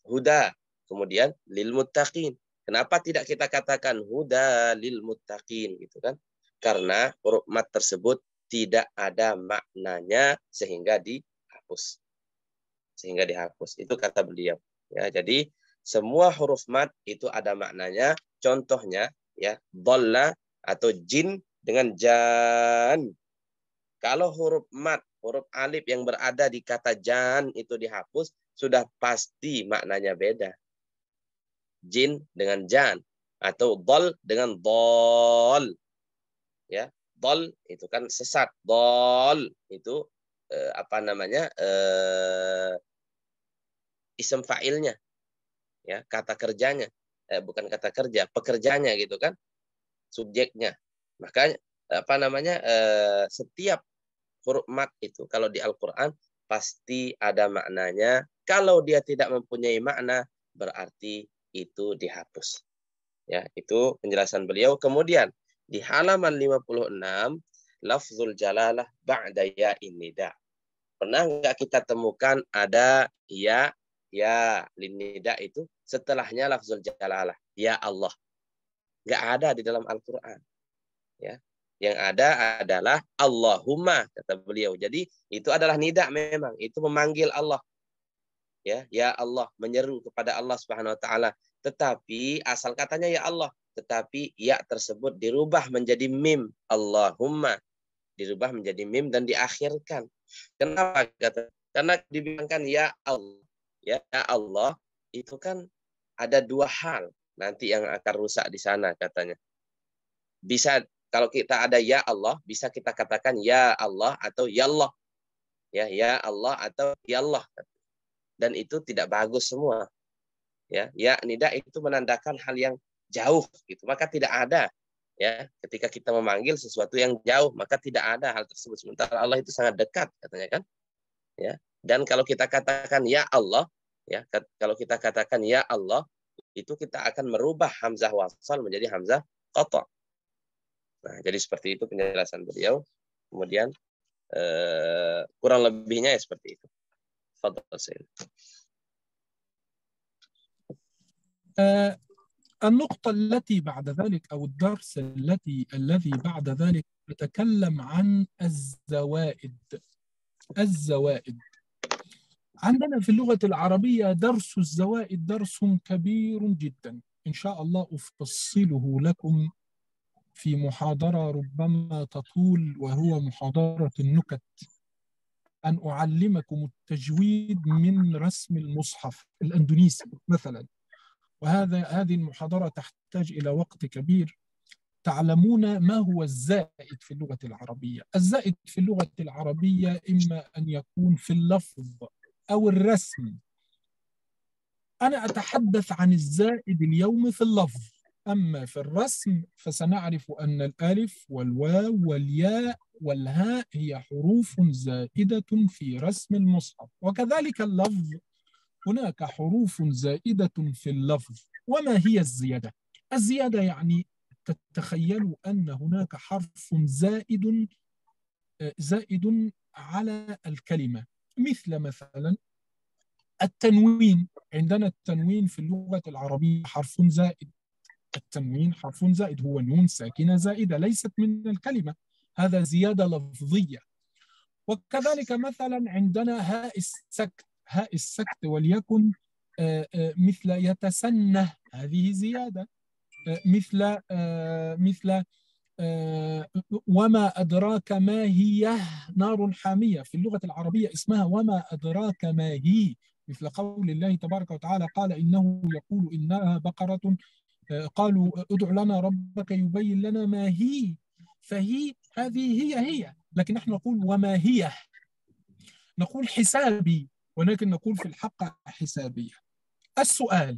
Huda, kemudian lil muttaqin. Kenapa tidak kita katakan huda lil muttaqin gitu kan? Karena huruf mat tersebut tidak ada maknanya sehingga dihapus. Sehingga dihapus. Itu kata beliau. Ya, jadi semua huruf mat itu ada maknanya. Contohnya ya, dhalla atau jin dengan jan. Kalau huruf mat, huruf alif yang berada di kata jan itu dihapus, sudah pasti maknanya beda. Jin dengan jan atau dhal dengan dhal. Ya, dhal itu kan sesat. Dhal itu apa namanya? Isim fa'ilnya. Ya, kata kerjanya. Bukan kata kerja, pekerjanya gitu kan. Subjeknya. Makanya apa namanya? Setiap huruf mat itu kalau di Al-Qur'an pasti ada maknanya. Kalau dia tidak mempunyai makna berarti itu dihapus. Ya, itu penjelasan beliau. Kemudian di halaman 56 lafzul jalalah ba'da ya'in nida. Pernah enggak kita temukan ada ya lin nida itu setelahnya lafzul jalalah, ya Allah. Enggak ada di dalam Al-Qur'an. Ya. Yang ada adalah Allahumma kata beliau. Jadi itu adalah nida memang, itu memanggil Allah. Ya Allah, menyeru kepada Allah Subhanahu wa taala. Tetapi asal katanya ya Allah, tetapi ya tersebut dirubah menjadi mim, Allahumma. Dirubah menjadi mim dan diakhirkan. Kenapa? Karena dibilangkan ya Allah. Ya Allah itu kan ada dua hal nanti yang akan rusak di sana katanya. Bisa kalau kita ada ya Allah, bisa kita katakan ya Allah atau ya Allah. Ya Allah atau ya Allah. Dan itu tidak bagus semua. Ya nida itu menandakan hal yang jauh gitu. Maka tidak ada ya ketika kita memanggil sesuatu yang jauh, maka tidak ada hal tersebut. Sementara Allah itu sangat dekat katanya kan. Ya. Dan kalau kita katakan ya Allah, ya kalau kita katakan ya Allah, itu kita akan merubah hamzah wasal menjadi hamzah qata'. Nah, jadi seperti itu penjelasan beliau. Kemudian kurang lebihnya ya seperti itu. Fadhal Sayyid.
النقطة التي بعد ذلك أو الدرس الذي بعد ذلك نتكلم عن الزوائد. الزوائد عندنا في اللغة العربية درس الزوائد درس كبير جدا، إن شاء الله أفصله لكم في محاضرة ربما تطول، وهو محاضرة النكت، أن أعلمكم التجويد من رسم المصحف الأندونيسي مثلا. هذه المحاضرة تحتاج إلى وقت كبير. تعلمون ما هو الزائد في اللغة العربية؟ الزائد في اللغة العربية إما أن يكون في اللفظ أو الرسم. أنا أتحدث عن الزائد اليوم في اللفظ، أما في الرسم فسنعرف أن الألف والواو والياء والهاء هي حروف زائدة في رسم المصحف، وكذلك اللفظ هناك حروف زائدة في اللفظ. وما هي الزيادة؟ الزيادة يعني تتخيلوا أن هناك حرف زائد على الكلمة، مثلا التنوين. عندنا التنوين في اللغة العربية حرف زائد. التنوين حرف زائد، هو نون ساكنة زائدة ليست من الكلمة، هذا زيادة لفظية. وكذلك مثلا عندنا هاء السكت. هاء السكت وليكن مثل يتسنه، هذه زيادة. مثل وما أدراك ما هي نار حامية، في اللغة العربية اسمها وما أدراك ما هي، مثل قول الله تبارك وتعالى قال إنه يقول إنها بقرة قالوا ادع لنا ربك يبين لنا ما هي، فهي هذه هي، لكن نحن نقول وما هي، نقول حسابي، ولكن نقول في الحق حسابية. السؤال: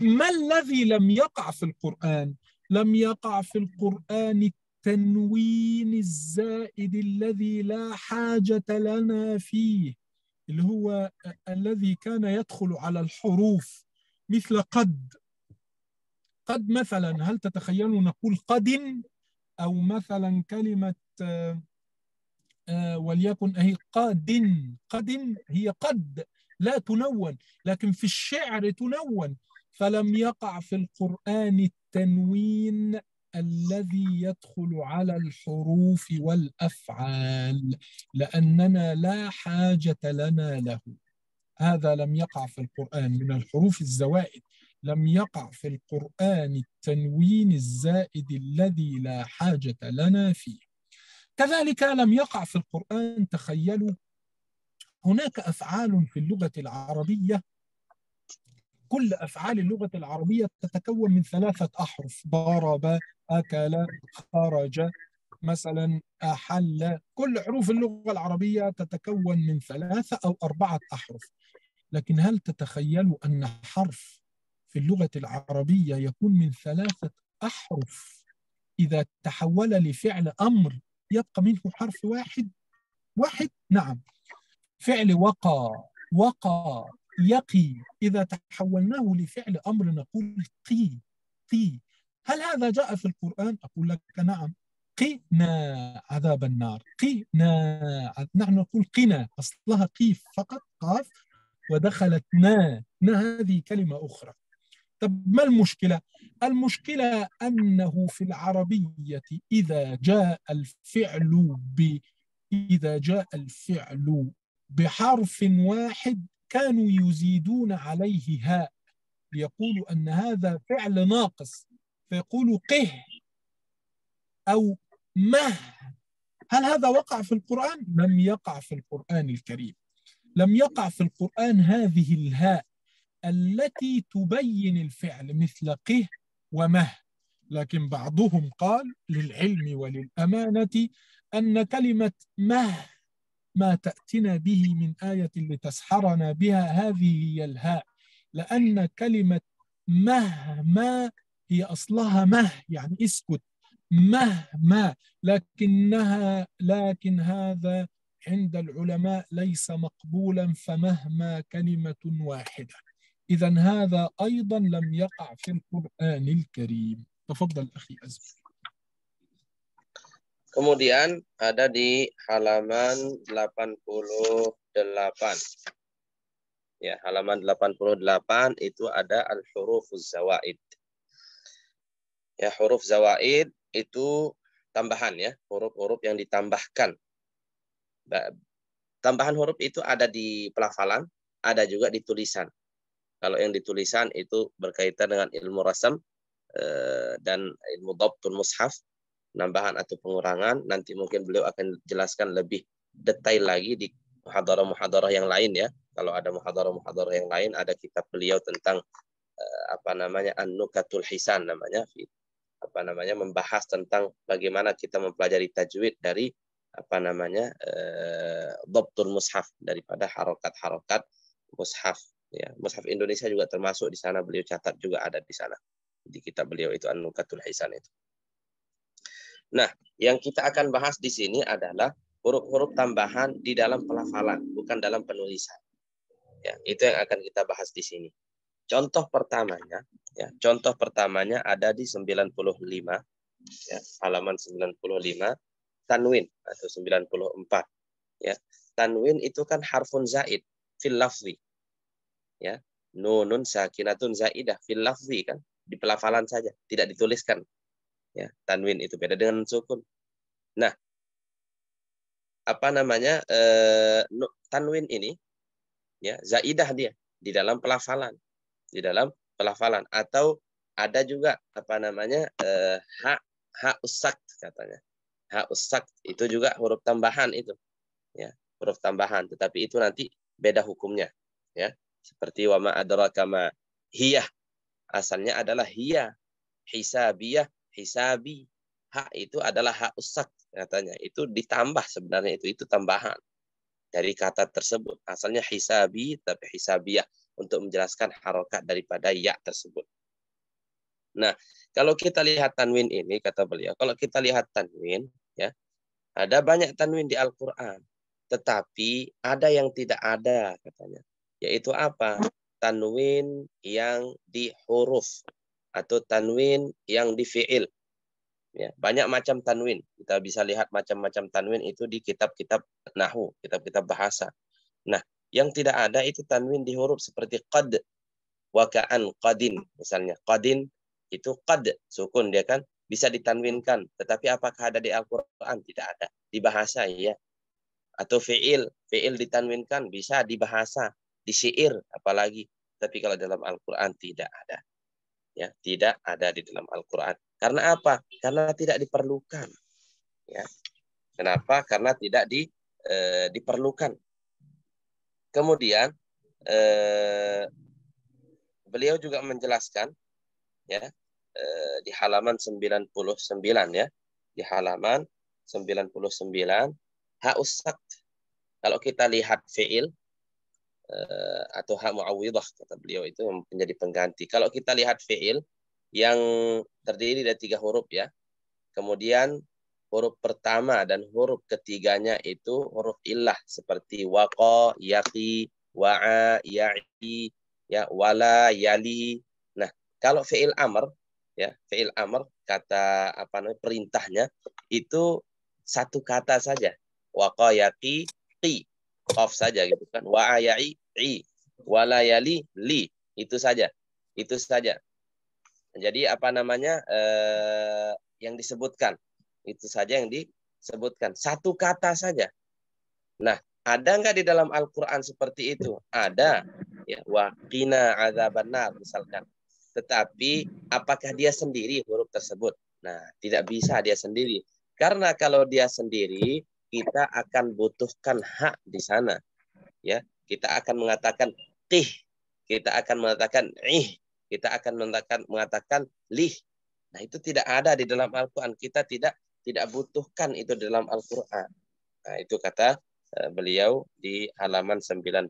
ما الذي لم يقع في القرآن؟ لم يقع في القرآن التنوين الزائد الذي لا حاجة لنا فيه، اللي هو الذي كان يدخل على الحروف، مثل قد. قد مثلا، هل تتخيلون نقول قد؟ أو مثلا كلمة وليكن هي قد هي قد لا تنون، لكن في الشعر تنون. فلم يقع في القرآن التنوين الذي يدخل على الحروف والأفعال، لأننا لا حاجة لنا له. هذا لم يقع في القرآن من الحروف الزوائد، لم يقع في القرآن التنوين الزائد الذي لا حاجة لنا فيه. كذلك لم يقع في القرآن، تخيلوا، هناك أفعال في اللغة العربية، كل أفعال اللغة العربية تتكون من 3 أحرف: ضرب، أكل، خرج، مثلا أحل. كل حروف اللغة العربية تتكون من 3 أو 4 أحرف. لكن هل تتخيلوا أن حرف في اللغة العربية يكون من 3 أحرف إذا تحول لفعل أمر يبقى منه حرف واحد؟ نعم. فعل وقى، يقي، إذا تحولناه لفعل أمر نقول قي. هل هذا جاء في القرآن؟ أقول لك نعم. قنا عذاب النار، نحن نقول قنا، أصلها قيف فقط، قاف، ودخلت هذه كلمة أخرى. طب ما المشكلة؟ المشكلة أنه في العربية إذا جاء الفعل بحرف واحد كانوا يزيدون عليه هاء ليقولوا أن هذا فعل ناقص، فيقولوا قه أو مه. هل هذا وقع في القرآن؟ لم يقع في القرآن الكريم. لم يقع في القرآن هذه الهاء التي تبين الفعل مثل قه ومه. لكن بعضهم قال للعلم وللأمانة أن كلمة مه ما تأتنا به من آية لتسحرنا بها هذه هي الهاء، لأن كلمة مهما هي أصلها مه يعني اسكت، مهما، لكن هذا عند العلماء ليس مقبولا، فمهما كلمة واحدة. إذن هذا أيضا لم يقع في القرآن الكريم. تفضل أخي أزمي.
Kemudian ada di halaman 88. Ya, halaman 88 itu ada al-hurufuz zawaid. Ya, huruf zawaid itu tambahan ya, huruf-huruf yang ditambahkan. Tambahan huruf itu ada di pelafalan, ada juga di tulisan. Kalau yang di tulisan itu berkaitan dengan ilmu rasam dan ilmu dhabtul mushaf, nambahan atau pengurangan. Nanti mungkin beliau akan jelaskan lebih detail lagi di muhadarah-muhadarah yang lain ya. Kalau ada muhadarah-muhadarah yang lain, ada kitab beliau tentang An-Nukatul Hisan namanya, membahas tentang bagaimana kita mempelajari tajwid dari dhabtul mushaf, daripada harokat-harokat mushaf ya. Mushaf Indonesia juga termasuk di sana, beliau catat juga ada di sana di kitab beliau itu An-Nukatul Hisan itu. Nah, yang kita akan bahas di sini adalah huruf-huruf tambahan di dalam pelafalan, bukan dalam penulisan. Ya, itu yang akan kita bahas di sini. Contoh pertamanya ada di 95 ya, halaman 95, tanwin atau 94 ya. Tanwin itu kan harfun zaid fil lafzi ya, nunun sakinatun zaidah fil lafzi kan, di pelafalan saja, tidak dituliskan ya. Tanwin itu beda dengan sukun. Nah, tanwin ini ya, zaidah dia di dalam pelafalan, atau ada juga hak usak katanya. Hak usak itu juga huruf tambahan itu ya, huruf tambahan, tetapi itu nanti beda hukumnya ya. Seperti wa ma adraka ma hiyah, asalnya adalah hiyah, hisabiyah, hisabi. Hak itu adalah hak usak katanya, itu ditambah sebenarnya, itu tambahan dari kata tersebut. Asalnya hisabi tapi hisabiyah, untuk menjelaskan harokat daripada ya tersebut. Nah, kalau kita lihat tanwin ini, kata beliau, kalau kita lihat tanwin ya, ada banyak tanwin di Al-Quran, tetapi ada yang tidak ada katanya, yaitu apa? Tanwin yang di huruf atau tanwin yang di fi'il ya. Banyak macam tanwin, kita bisa lihat macam-macam tanwin itu di kitab-kitab nahwu, kitab-kitab bahasa. Nah, yang tidak ada itu tanwin di huruf, seperti qad, wakaan, qadin misalnya. Qadin itu qad, sukun dia kan, bisa ditanwinkan, tetapi apakah ada di Al-Quran? Tidak ada. Di bahasa ya. Atau fi'il ditanwinkan, bisa di bahasa, di syair apalagi, tapi kalau dalam Al-Quran tidak ada ya, tidak ada di dalam Al-Quran. Karena apa? Karena tidak diperlukan ya. Kenapa? Karena tidak diperlukan. Kemudian beliau juga menjelaskan ya, di halaman 99 ya, di halaman 99 hak usak. Kalau kita lihat fi'il atau hak mu'awwidah, kata beliau, itu menjadi pengganti. Kalau kita lihat fi'il yang terdiri dari 3 huruf ya, kemudian huruf pertama dan huruf ketiganya itu huruf illah, seperti waqa, yaqi, wa'a, ya'i, ya, wala, yali. Nah, kalau fi'il amr ya, fi'il amr, kata perintahnya itu satu kata saja. Waqa, yaqi, qi, qaf saja gitu kan. Wa'a, ya'i, i, wala, yali, li. Itu saja. Jadi yang disebutkan itu saja yang disebutkan, satu kata saja. Nah, ada nggak di dalam Al-Quran seperti itu? Ada ya, waqina adzabannar misalkan. Tetapi apakah dia sendiri huruf tersebut? Nah, tidak bisa dia sendiri, karena kalau dia sendiri kita akan butuhkan hak di sana ya. Kita akan mengatakan qih, kita akan mengatakan ih, kita akan mengatakan lih. Nah, itu tidak ada di dalam Al-Quran. Kita tidak butuhkan itu dalam Al-Quran. Nah, itu kata beliau di halaman 99.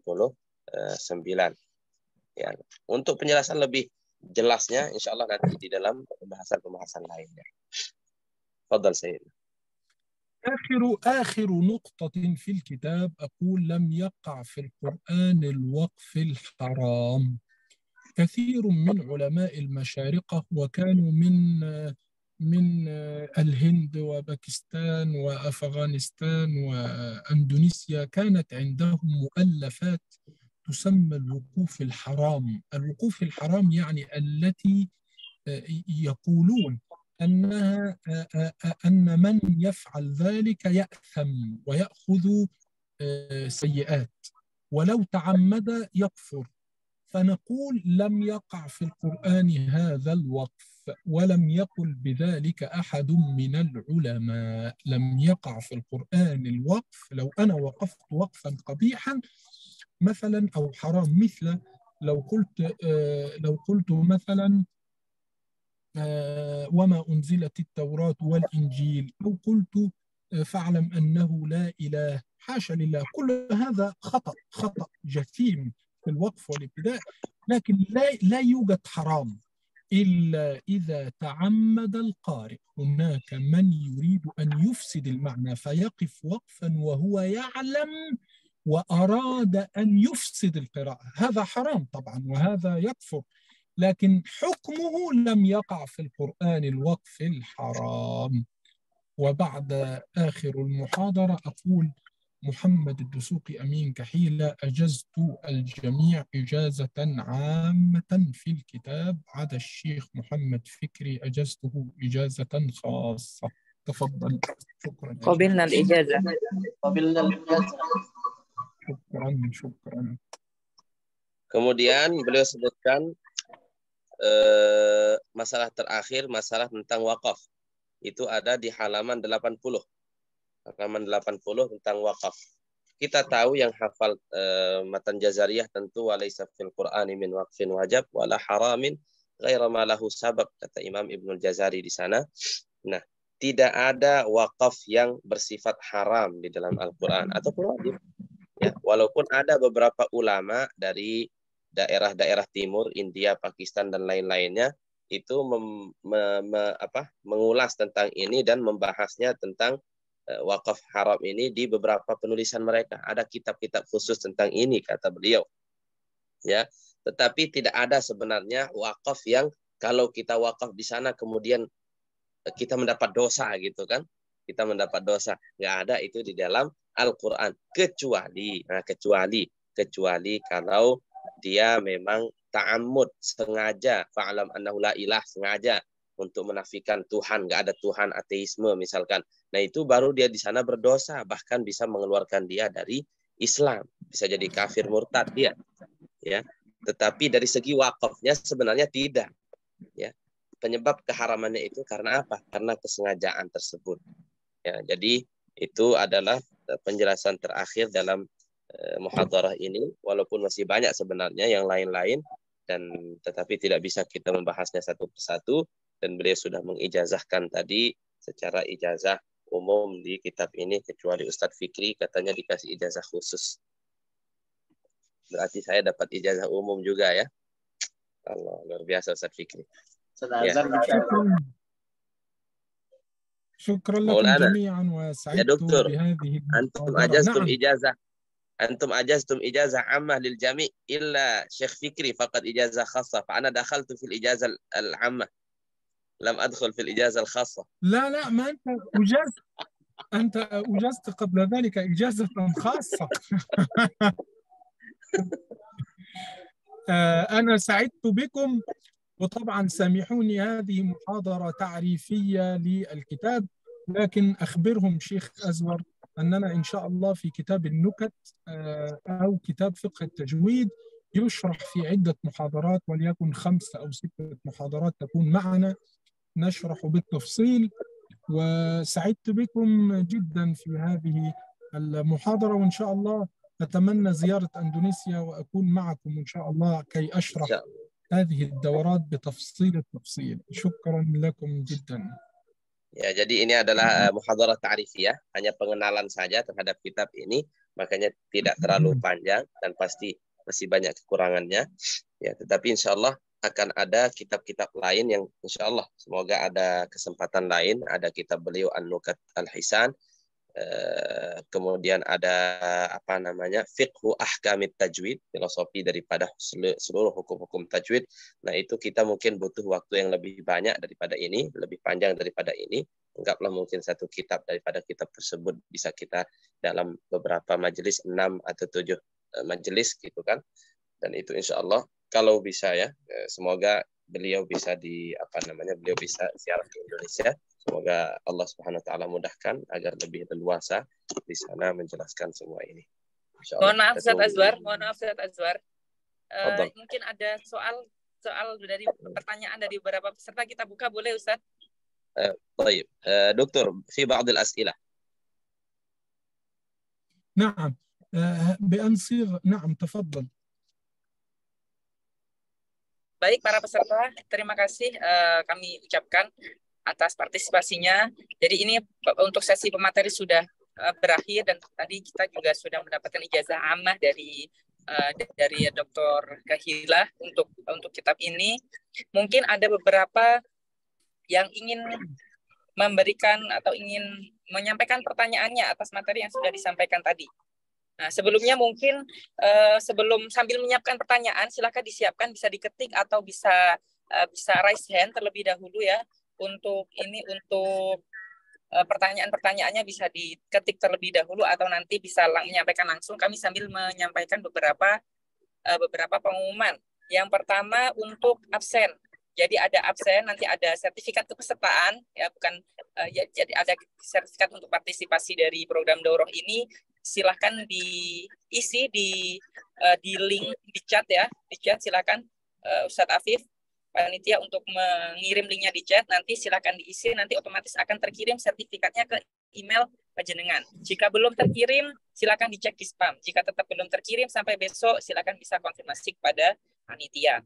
Ya. Untuk penjelasan lebih jelasnya, insya Allah nanti di dalam pembahasan lainnya. Fadhal Sayyid.
آخر نقطة في الكتاب أقول لم يقع في القرآن الوقف الحرام. كثير من علماء المشارقة وكانوا من الهند وباكستان وأفغانستان وأندونيسيا، كانت عندهم مؤلفات تسمى الوقوف الحرام. الوقوف الحرام يعني التي يقولون أنها أن من يفعل ذلك يأثم ويأخذ سيئات، ولو تعمد يكفر. فنقول لم يقع في القرآن هذا الوقف، ولم يقل بذلك أحد من العلماء. لم يقع في القرآن الوقف. لو أنا وقفت وقفا قبيحا مثلا أو حرام، مثل لو قلت مثلا وما أنزلت التوراة والإنجيل، أو قلت فاعلم أنه لا إله، حاشا لله. كل هذا خطأ جسيم في الوقف والابتداء، لكن لا يوجد حرام إلا إذا تعمد القارئ. هناك من يريد أن يفسد المعنى فيقف وقفا وهو يعلم وأراد أن يفسد القراءة، هذا حرام طبعا وهذا يكفر، لكن حكمه لم يقع في القرآن الوقف الحرام. وبعد آخر المحاضرة أقول: محمد الدسوقي أمين كحيلة، أجزت الجميع إجازة عامة في الكتاب، عدا الشيخ محمد فكري أجزته إجازة خاصة. تفضل. شكرا.
قبلنا الإجازة.
شكرا.
Kemudian beliau sebutkan masalah terakhir, masalah tentang wakaf. Itu ada di halaman 80. Halaman 80 tentang wakaf. Kita tahu yang hafal matan Jazariyah tentu walaysa fil Qur'ani min waqfin wajab wala haramin ghaira ma lahu sabab, kata Imam Ibnul Jazari di sana. Nah, tidak ada wakaf yang bersifat haram di dalam Al-Qur'an ataupun wajib. Ya, walaupun ada beberapa ulama dari daerah-daerah timur, India, Pakistan dan lain-lainnya itu mengulas tentang ini dan membahasnya tentang wakaf haram ini di beberapa penulisan mereka. Ada kitab-kitab khusus tentang ini, kata beliau. Ya, tetapi tidak ada sebenarnya wakaf yang kalau kita wakaf di sana kemudian kita mendapat dosa gitu kan? Kita mendapat dosa. Nggak ada itu di dalam Al-Quran, kecuali kalau dia memang ta'ammud, sengaja, fa'alam annahu la ilah, sengaja untuk menafikan Tuhan, nggak ada Tuhan, ateisme misalkan. Nah itu baru dia di sana berdosa, bahkan bisa mengeluarkan dia dari Islam, bisa jadi kafir murtad dia. Ya, tetapi dari segi wakafnya sebenarnya tidak. Ya, penyebab keharamannya itu karena apa? Karena kesengajaan tersebut. Ya, jadi itu adalah penjelasan terakhir dalam muhadarah ini, walaupun masih banyak sebenarnya yang lain-lain, dan tetapi tidak bisa kita membahasnya satu persatu, dan beliau sudah mengijazahkan tadi secara ijazah umum di kitab ini, kecuali Ustadz Fikri katanya dikasih ijazah khusus. Berarti saya dapat ijazah umum juga ya. Allah, luar biasa Ustadz Fikri. Ya.
شكرا لكم جميعا وسعدت بهذه المحاضرة.
أنتم أجزتم إجازة عامة للجميع إلا شيخ فكري فقط إجازة خاصة، فأنا دخلت في الإجازة العامة، لم أدخل في الإجازة الخاصة.
لا ما أنت أجزت قبل ذلك إجازة خاصة. أنا سعدت بكم، وطبعا سامحوني هذه محاضرة تعريفية للكتاب، لكن أخبرهم شيخ أزور أننا إن شاء الله في كتاب النكت أو كتاب فقه التجويد يشرح في عدة محاضرات، وليكن 5 أو 6 محاضرات تكون معنا نشرح بالتفصيل. وسعدت بكم جدا في هذه المحاضرة، وإن شاء الله أتمنى زيارة أندونيسيا وأكون معكم إن شاء الله كي أشرح هذه الدورات بتفصيل التفصيل. شكرا لكم جدا.
Ya, jadi ini adalah muhadarah ta'rifiyah, hanya pengenalan saja terhadap kitab ini, makanya tidak terlalu panjang dan pasti masih banyak kekurangannya. Ya, tetapi insya Allah akan ada kitab-kitab lain yang insya Allah semoga ada kesempatan lain. Ada kitab beliau An-Nukat Al-Hisan, kemudian ada Fiqhu Ahkamit Tajwid, filosofi daripada seluruh hukum-hukum tajwid. Nah itu kita mungkin butuh waktu yang lebih banyak daripada ini, lebih panjang daripada ini. Anggaplah mungkin satu kitab daripada kitab tersebut bisa kita dalam beberapa majelis, 6 atau 7 majelis gitu kan. Dan itu insya Allah kalau bisa ya, semoga beliau bisa beliau bisa ziarah ke Indonesia. Semoga Allah Subhanahu wa taala mudahkan agar lebih leluasa di sana menjelaskan semua ini.
Mohon maaf Ustaz Azwar,
Fadal.
mungkin ada soal dari pertanyaan dari beberapa peserta, kita buka boleh Ustaz?
طيب دكتور في بعض الأسئلة.
نعم بأن صيغ نعم تفضل.
Baik para peserta, terima kasih kami ucapkan atas partisipasinya. Jadi ini untuk sesi pemateri sudah berakhir, dan tadi kita juga sudah mendapatkan ijazah ammah dari Dr. Kahila untuk kitab ini. Mungkin ada beberapa yang ingin memberikan atau ingin menyampaikan pertanyaannya atas materi yang sudah disampaikan tadi. Nah, sebelumnya mungkin sebelum sambil menyiapkan pertanyaan, silakan disiapkan, bisa diketik atau bisa raise hand terlebih dahulu ya. Untuk pertanyaan-pertanyaannya bisa diketik terlebih dahulu atau nanti bisa menyampaikan langsung. Kami sambil menyampaikan beberapa pengumuman. Yang pertama untuk absen. Jadi ada absen, nanti ada sertifikat kepesertaan, ya bukan jadi ada sertifikat untuk partisipasi dari program daurah ini. Silahkan diisi di link di chat ya, di chat silakan Ustadz Afif, panitia untuk mengirim linknya di chat. Nanti silakan diisi, nanti otomatis akan terkirim sertifikatnya ke email panjenengan. Jika belum terkirim, silakan dicek di spam. Jika tetap belum terkirim sampai besok, silakan bisa konfirmasi kepada panitia.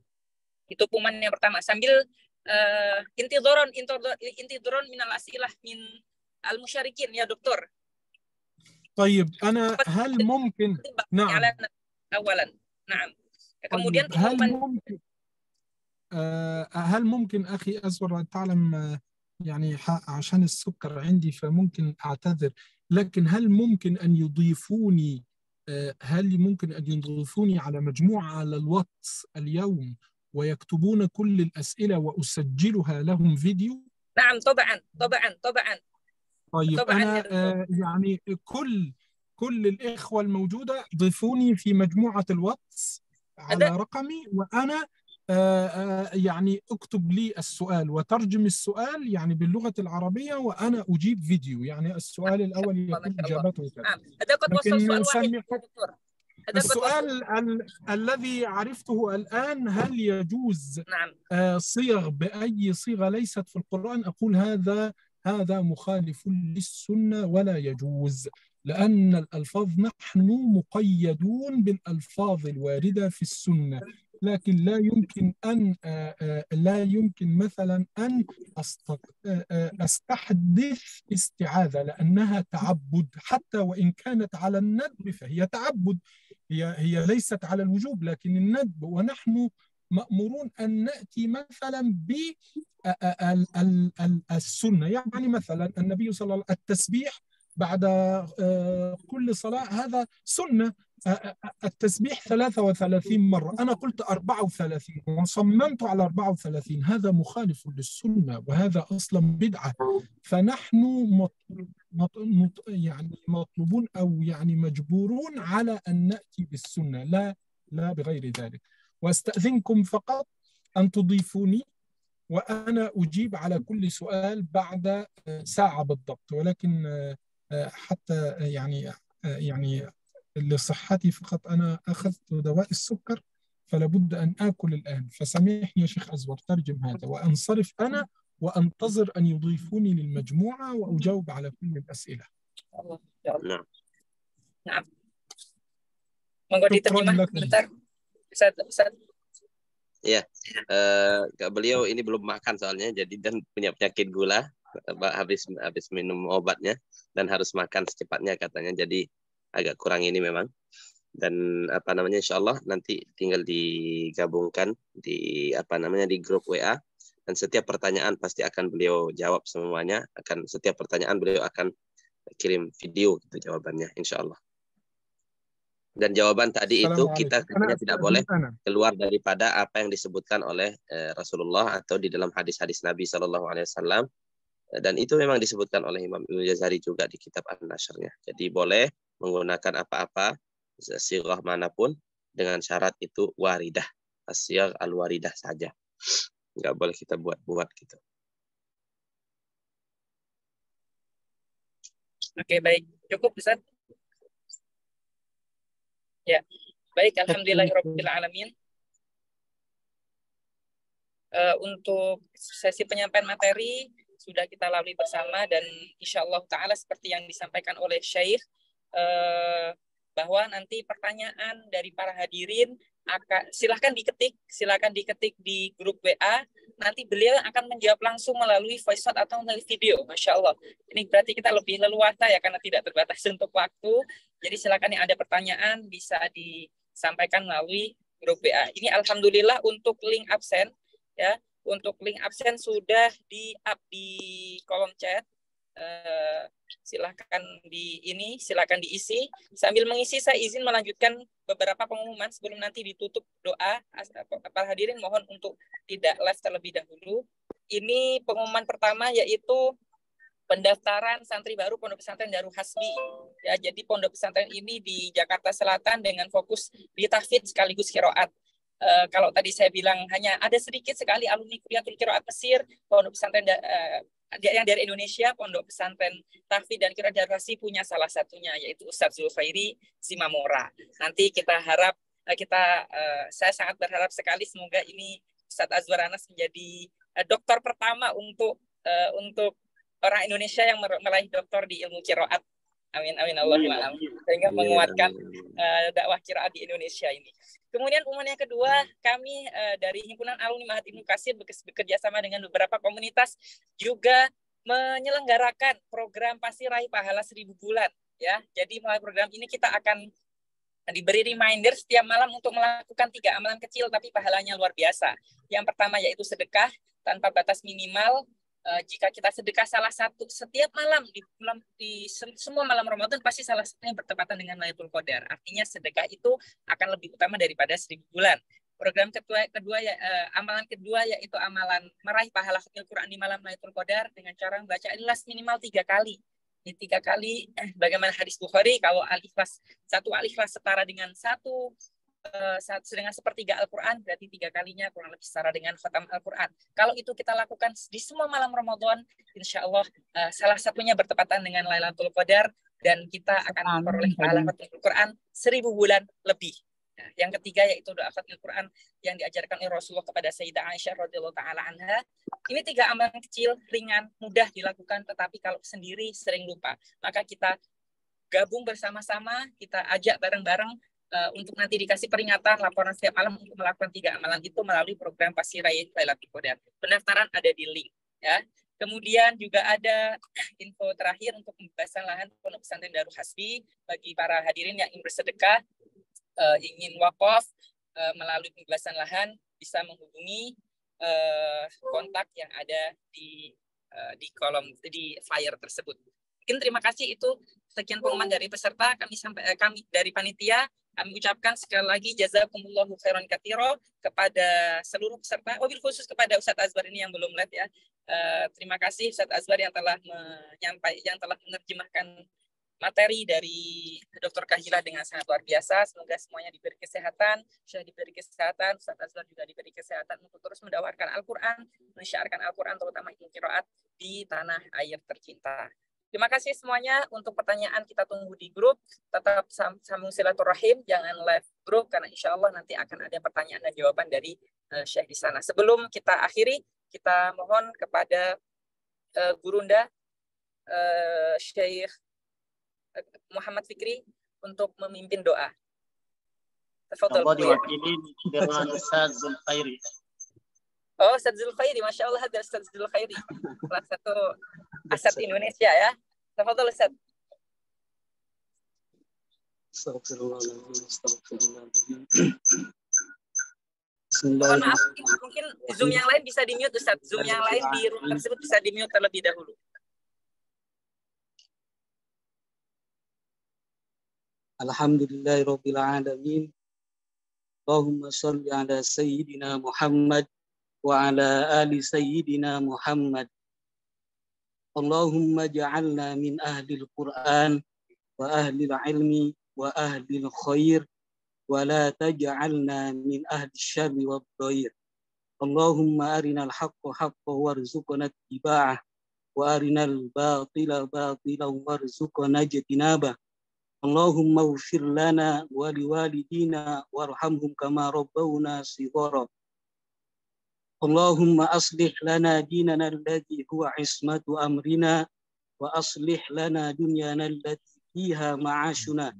Itu pengumuman yang pertama. Sambil intidoron minal asilah min al-musyarikin ya dokter.
طيب أنا هل ممكن نعم
أولا نعم
kemudian هل ممكن أخي أزور تعلم يعني عشان السكر عندي فممكن أعتذر، لكن هل ممكن أن يضيفوني على مجموعة على الواتس اليوم ويكتبون كل الأسئلة وأسجلها لهم فيديو؟
نعم طبعا.
طيب أنا يعني كل الإخوة الموجودة ضيفوني في مجموعة الواتس على رقمي، وأنا يعني اكتب لي السؤال وترجم السؤال يعني باللغة العربية وأنا أجيب فيديو، يعني السؤال الأول يكون إجابته كذا. لكن السؤال الذي عرفته الآن، هل يجوز صيغ بأي صيغة ليست في القرآن؟ أقول هذا مخالف للسنة ولا يجوز، لأن الألفاظ نحن مقيدون بالألفاظ الواردة في السنة، لكن لا يمكن مثلا أن أستحدث استعاذة، لأنها تعبد، حتى وإن كانت على الندب فهي تعبد، هي ليست على الوجوب لكن الندب، ونحن مأمورون أن نأتي مثلا بالسنة. يعني مثلا النبي صلى الله عليه وسلم التسبيح بعد كل صلاة هذا سنة، التسبيح 33 مرة، أنا قلت 34 وصممت على 34، هذا مخالف للسنة وهذا أصلا بدعة. فنحن يعني مطلوبون أو يعني مجبورون على أن نأتي بالسنة، لا بغير ذلك. واستأذنكم فقط أن تضيفوني وأنا أجيب على كل سؤال بعد ساعة بالضبط، ولكن حتى يعني لصحتي فقط أنا أخذت دواء السكر فلا بد أن آكل الآن، فسامحني يا شيخ أزور ترجم هذا وأنصرف أنا وأنتظر أن يضيفوني للمجموعة وأجاوب على كل الأسئلة.
نعم. Monggo diterjemah bentar. Ustaz.
Ya, beliau ini belum makan soalnya, jadi dan punya penyakit gula, habis minum obatnya dan harus makan secepatnya katanya, jadi agak kurang ini memang. Dan insya Allah nanti tinggal digabungkan di di grup WA, dan setiap pertanyaan pasti akan beliau jawab semuanya. Setiap pertanyaan beliau akan kirim video gitu jawabannya insya Allah. Dan jawaban tadi itu kita tidak boleh keluar daripada apa yang disebutkan oleh Rasulullah atau di dalam hadis-hadis Nabi SAW. Dan itu memang disebutkan oleh Imam Ibnu Jazari juga di kitab An-Nashrnya. Jadi boleh menggunakan apa-apa sighah manapun dengan syarat itu waridah, as-sighah al-waridah saja. Nggak boleh kita buat-buat gitu.
Oke, baik. Cukup, Ustaz? Ya, baik. Alhamdulillahirrahmanirrahim. Untuk sesi penyampaian materi sudah kita lalui bersama, dan insya Allah ta'ala seperti yang disampaikan oleh Syekh, bahwa nanti pertanyaan dari para hadirin silahkan diketik di grup WA. Nanti beliau akan menjawab langsung melalui voice note atau melalui video. Masya Allah. Ini berarti kita lebih leluasa ya, karena tidak terbatas untuk waktu. Jadi silakan yang ada pertanyaan bisa disampaikan melalui grup WA. Ini alhamdulillah untuk link absen ya. Untuk link absen sudah di-up di kolom chat. Silakan diisi. Sambil mengisi saya izin melanjutkan beberapa pengumuman sebelum nanti ditutup doa. Para hadirin mohon untuk tidak live terlebih dahulu. Ini pengumuman pertama yaitu pendaftaran santri baru Pondok Pesantren Darul Hasbi. Ya, jadi pondok pesantren ini di Jakarta Selatan dengan fokus di tahfidz sekaligus qiraat. Kalau tadi saya bilang hanya ada sedikit sekali alumni Kuliatul Qiraat Mesir, pondok pesantren yang dari Indonesia, pondok pesantren tahfidz dan qiraat Darul Hasbi punya salah satunya yaitu Ustadz Zulkhairi Simamora. Nanti kita harap saya sangat berharap sekali semoga ini Ustadz Azwar Anas menjadi doktor pertama untuk orang Indonesia yang meraih doktor di ilmu qiraat. Amin amin Allahumma amin. Sehingga menguatkan dakwah qiraat di Indonesia ini. Kemudian pengumuman yang kedua, kami dari Himpunan Alumni Ma'had Ibnu Katsir bekerja sama dengan beberapa komunitas juga menyelenggarakan program Pasti Raih Pahala 1000 bulan ya. Jadi melalui program ini kita akan diberi reminder setiap malam untuk melakukan 3 amalan kecil tapi pahalanya luar biasa. Yang pertama yaitu sedekah tanpa batas minimal. Jika kita sedekah salah satu setiap malam di semua malam Ramadan pasti salah satunya bertepatan dengan Lailatul Qadar. Artinya sedekah itu akan lebih utama daripada 1000 bulan. Program amalan kedua yaitu amalan meraih pahala khatimul Quran di malam Lailatul Qadar dengan cara membaca Al-Ikhlas minimal 3 kali. Di 3 kali bagaimana hadis Bukhari, kalau Al-Ikhlas setara dengan dengan sepertiga Al-Quran, berarti 3 kalinya kurang lebih setara dengan khatam Al-Quran. Kalau itu kita lakukan di semua malam Ramadan, insya Allah salah satunya bertepatan dengan Lailatul Qadar, dan kita akan memperoleh pahala khatam Al-Quran 1000 bulan lebih. Nah, yang ketiga yaitu doa khatam Al-Quran yang diajarkan oleh Rasulullah kepada Sayyidah Aisyah radhiyallahu taala anha. Ini 3 amalan kecil, ringan, mudah dilakukan, tetapi kalau sendiri sering lupa. Maka kita gabung bersama-sama, kita ajak bareng-bareng untuk nanti dikasih peringatan laporan setiap malam untuk melakukan 3 amalan itu melalui program Pasti Raih Lailatul Qadar. Pendaftaran ada di link ya. Kemudian juga ada info terakhir untuk pembebasan lahan Pondok Pesantren Darul Hasbi bagi para hadirin yang ingin bersedekah, ingin wakaf melalui pembebasan lahan, bisa menghubungi kontak yang ada di kolom di flyer tersebut. Mungkin terima kasih, itu sekian pengumuman dari peserta. Kami dari panitia kami ucapkan sekali lagi jazakumullahu khairan katsira kepada seluruh peserta, wabil khusus kepada Ustadz Azwar ini yang belum live ya. Terima kasih Ustadz Azwar yang telah menerjemahkan materi dari Dr. Kahila dengan sangat luar biasa. Semoga semuanya diberi kesehatan, Syekh diberi kesehatan, Ustadz Azwar juga diberi kesehatan untuk terus mendakwahkan Al-Quran, mensyiarkan Al-Quran terutama ilmu qiraat di tanah air tercinta. Terima kasih semuanya. Untuk pertanyaan kita tunggu di grup. Tetap sambung silaturahim, jangan live grup karena insya Allah nanti akan ada pertanyaan dan jawaban dari Syekh di sana. Sebelum kita akhiri, kita mohon kepada Gurunda Syekh Muhammad Fikri untuk memimpin doa.
Allah diwakili dengan Ustadz Zulkhairi.
Oh, Ustadz Zulkhairi, Masya Allah ada Ustadz Zulkhairi, salah satu aset Indonesia ya. Tafadhol Ustadz. Mohon maaf, mungkin Zoom yang lain bisa di-mute Ustadz. Zoom yang lain di room tersebut bisa di-mute terlebih dahulu.
Alhamdulillahirabbil alamin. Allahumma shalli ala sayyidina Muhammad wa ala ali sayyidina Muhammad. Allahumma ja'alna min ahlil Qur'an wa ahlil ilmi wa ahlil khair wa la taj'alna min ahlil syarri wad dhair. Allahumma arinal haqqa haqqan warzuqna ittiba'ah wa arinal batila batilan warzuqna ijtinabah. Allahumma ighfir lana wa liwalidina warhamhum kama rabbawna shighara. Allahumma aslih lana dinana alladhi huwa ismatu amrina wa aslih lana dunyana allati fiha ma'ashuna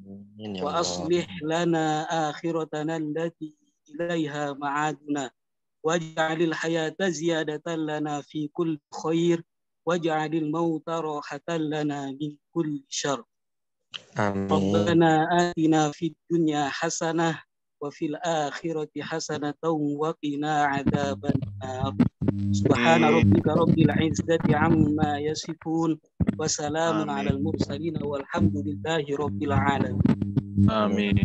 wa aslih lana akhiratana allati ilaiha ma'aduna waj'alil hayata ziyadatan lana fi kulli khair waj'alil mauta rahatan lana min kulli syarr. Rabbana atina fid dunya hasanah wa fil akhirati hasanatan wa qina adzabannar. Subhana rabbika rabbil izzati amma yasifun wa salamun alal mursalin walhamdulillahi rabbil alamin.
Amin.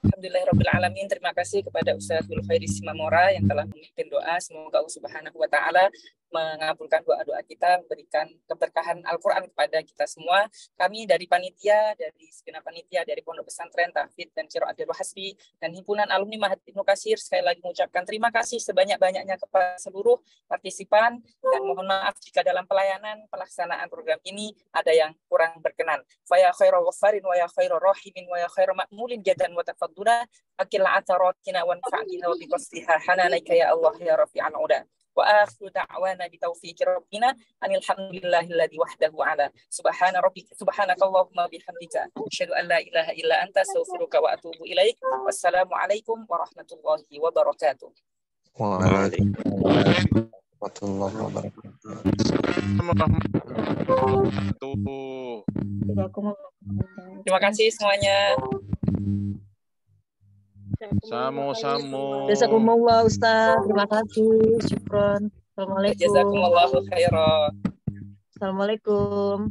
Alhamdulillahirabbil alamin. Terima kasih kepada Ustaz Zulkhairi Simamora yang telah memimpin doa. Semoga Allah Subhanahu wa taala mengabulkan doa-doa kita, memberikan keberkahan Al-Qur'an kepada kita semua. Kami dari panitia, dari segenap panitia dari Pondok Pesantren Tahfidz dan Qiraat Darul Hasbi dan Himpunan Alumni Ma'had Ibnu Katsir sekali lagi mengucapkan terima kasih sebanyak-banyaknya kepada seluruh partisipan dan mohon maaf jika dalam pelayanan pelaksanaan program ini ada yang kurang berkenan. Fa ya khairu ghafarin wa ya khairu rahimin wa ya khairu ma'mulin jadan wa tafaddula akil ataratina wa nafa'ina wa bi qasdiha hananaika ya Allah ya rafi'an uda. Wa akhiru da'wana bi taufiqi rabbina anil hamdulillahilladzi wahdahu ala subhanakallahumma bihamdika asyhadu an la ilaha illa anta astaghfiruka wa atubu ilaik. Wassalamualaikum warahmatullahi wabarakatuh.
Waalaikumsalam warahmatullahi wabarakatuh.
Terima kasih semuanya.
Sama-sama.
Jazakumullah Ustaz. Terima kasih. Syukron. Assalamualaikum.
Jazakumullahu khairan.
Assalamualaikum.